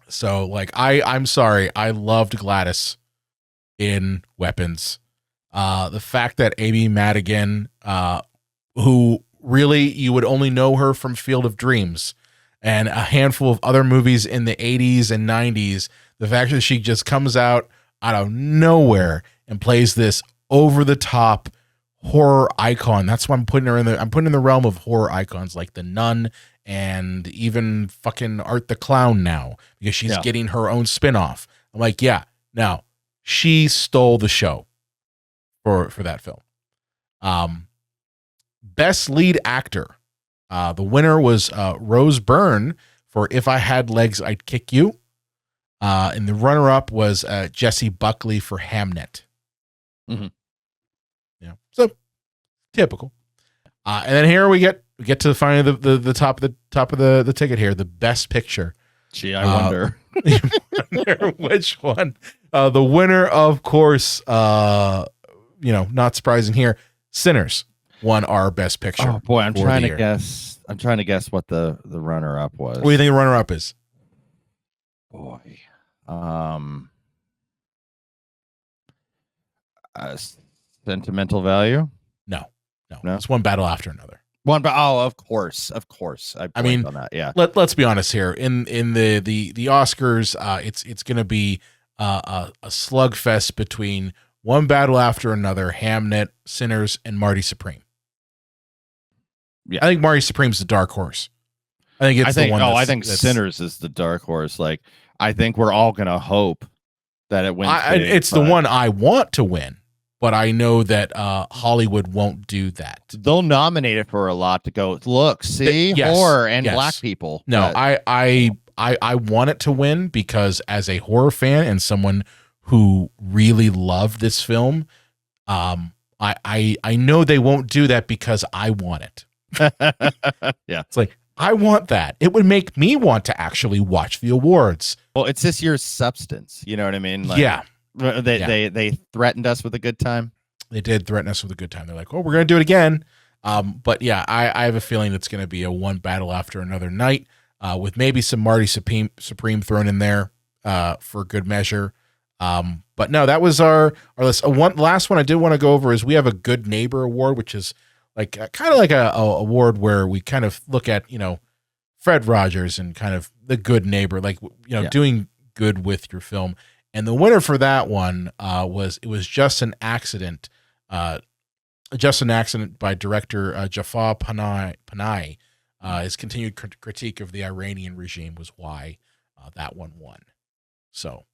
So, I'm sorry. I loved Gladys in Weapons. The fact that Amy Madigan, who really you would only know her from Field of Dreams and a handful of other movies in the 80s and 90s, the fact that she just comes out of nowhere and plays this over-the-top horror icon. That's why I'm putting her in the realm of horror icons like The Nun and even fucking Art the Clown now, because she's getting her own spinoff. I'm now she stole the show for that film. Best lead actor. The winner was Rose Byrne for If I Had Legs, I'd Kick You. And the runner-up was Jesse Buckley for Hamnet. Mm-hmm. Yeah, so typical. And then here we get to finally the top of the ticket here, the best picture. Gee, I wonder. Which one? The winner, of course, not surprising here, Sinners won our best picture. Oh boy, I'm trying to guess what the runner-up was. What do you think the runner-up is? Boy. Sentimental value? No. No? It's one battle after another. One, but of course. I mean, on that. Yeah. Let's be honest here. In the Oscars, it's going to be a slugfest between one battle after another: Hamnet, Sinners, and Marty Supreme. Yeah, I think Marty Supreme's the dark horse. I think the one. I think Sinners is the dark horse. Like, I think we're all gonna hope that it wins. It's the one I want to win, but I know that Hollywood won't do that. They'll nominate it for a lot to go. Look, see, horror and black people. No, I want it to win because as a horror fan and someone who really loved this film, I know they won't do that because I want it. Yeah, it's like I want that. It would make me want to actually watch the awards. Well, it's this year's substance. You know what I mean? Like, yeah. They threatened us with a good time. They did threaten us with a good time. They're like, "Oh, we're gonna do it again." But yeah, I have a feeling it's gonna be a one battle after another night, with maybe some Marty Supreme thrown in there for good measure. But no, that was our list. Last one I did want to go over is we have a Good Neighbor Award, which is like kind of like a award where we kind of look at, Fred Rogers and kind of the good neighbor, like, doing good with your film. And the winner for that one was Just an Accident. Just an Accident by director Jafar Panahi. His continued critique of the Iranian regime was why that one won. So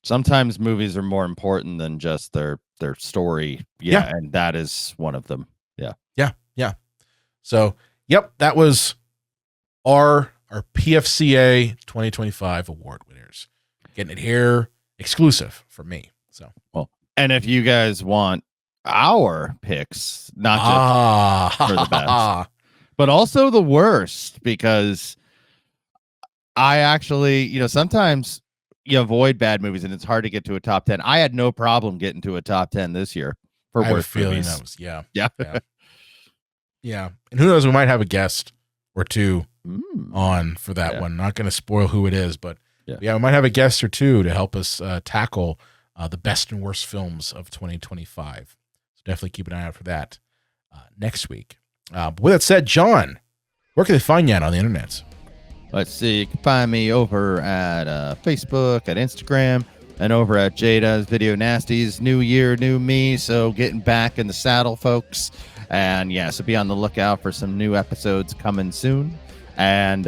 sometimes movies are more important than just their story. Yeah, and that is one of them. Yeah. So, yep, that was our PFCA 2025 award winners. Getting it here exclusive for me. So, well, and if you guys want our picks, not just for the best, but also the worst, because I actually, sometimes you avoid bad movies and it's hard to get to a top 10. I had no problem getting to a top 10 this year for worst movies. That was, yeah. And who knows, we might have a guest or two on for that one. Not going to spoil who it is, but we might have a guest or two to help us tackle the best and worst films of 2025. So definitely keep an eye out for that next week. But with that said, John, where can they find you on the internet? Let's see. You can find me over at Facebook, at Instagram, and over at Jada's Video Nasties. New year, new me. So getting back in the saddle, folks. And so be on the lookout for some new episodes coming soon. And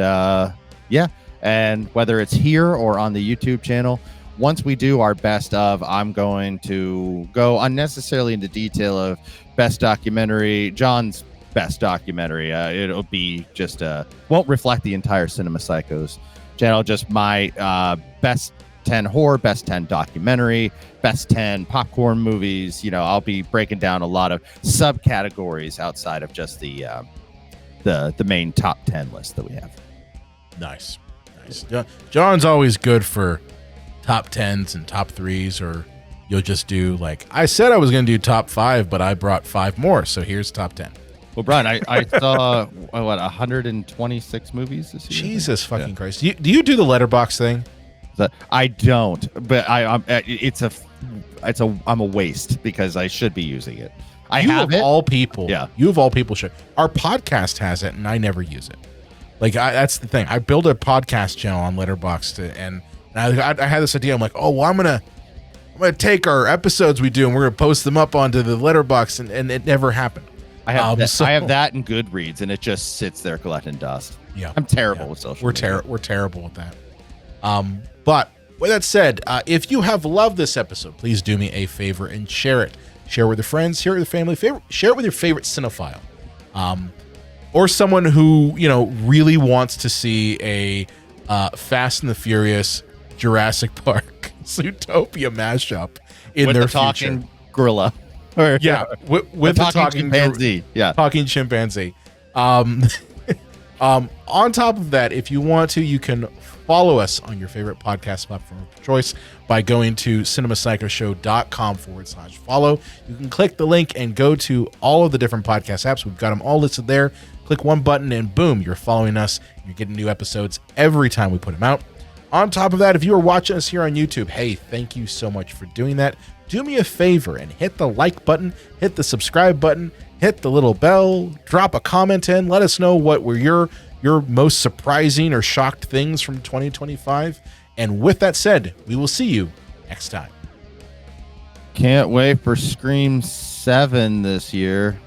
and whether it's here or on the YouTube channel, once we do our best of, I'm going to go unnecessarily into detail of best documentary, John's best documentary. It'll be just won't reflect the entire Cinema Psychos channel, just my best 10 horror, best 10 documentary, best 10 popcorn movies. I'll be breaking down a lot of subcategories outside of just the main top 10 list that we have. Nice. John's always good for top 10s and top 3s, or you'll just do like I said I was going to do top 5, but I brought 5 more, so here's top 10. Well, Brian, I saw 126 movies this year. Jesus fucking Christ! Do you do the letterbox thing? I don't, but I'm a waste because I should be using it. You of all people should. Our podcast has it, and I never use it. Like that's the thing. I built a podcast channel on Letterboxd, and I had this idea. I'm like, oh, well, I'm gonna take our episodes we do, and we're gonna post them up onto the Letterboxd, and it never happened. I have that in Goodreads, and it just sits there collecting dust. Yeah, I'm terrible with social media. We're terrible with that. But with that said, if you have loved this episode, please do me a favor and share it. Share it with your friends, share it with your family, share it with your favorite cinephile. Or someone who, really wants to see a Fast and the Furious Jurassic Park Zootopia mashup in with their the talking future. Gorilla. With the talking chimpanzee. Talking chimpanzee. On top of that, if you want to, you can follow us on your favorite podcast platform of choice by going to cinemapsychoshow.com/follow. You can click the link and go to all of the different podcast apps. We've got them all listed there. Click one button and boom, you're following us. You're getting new episodes every time we put them out. On top of that, if you are watching us here on YouTube, hey, thank you so much for doing that. Do me a favor and hit the like button, hit the subscribe button, hit the little bell, drop a comment in, let us know what were your most surprising or shocked things from 2025. And with that said, we will see you next time. Can't wait for Scream 7 this year.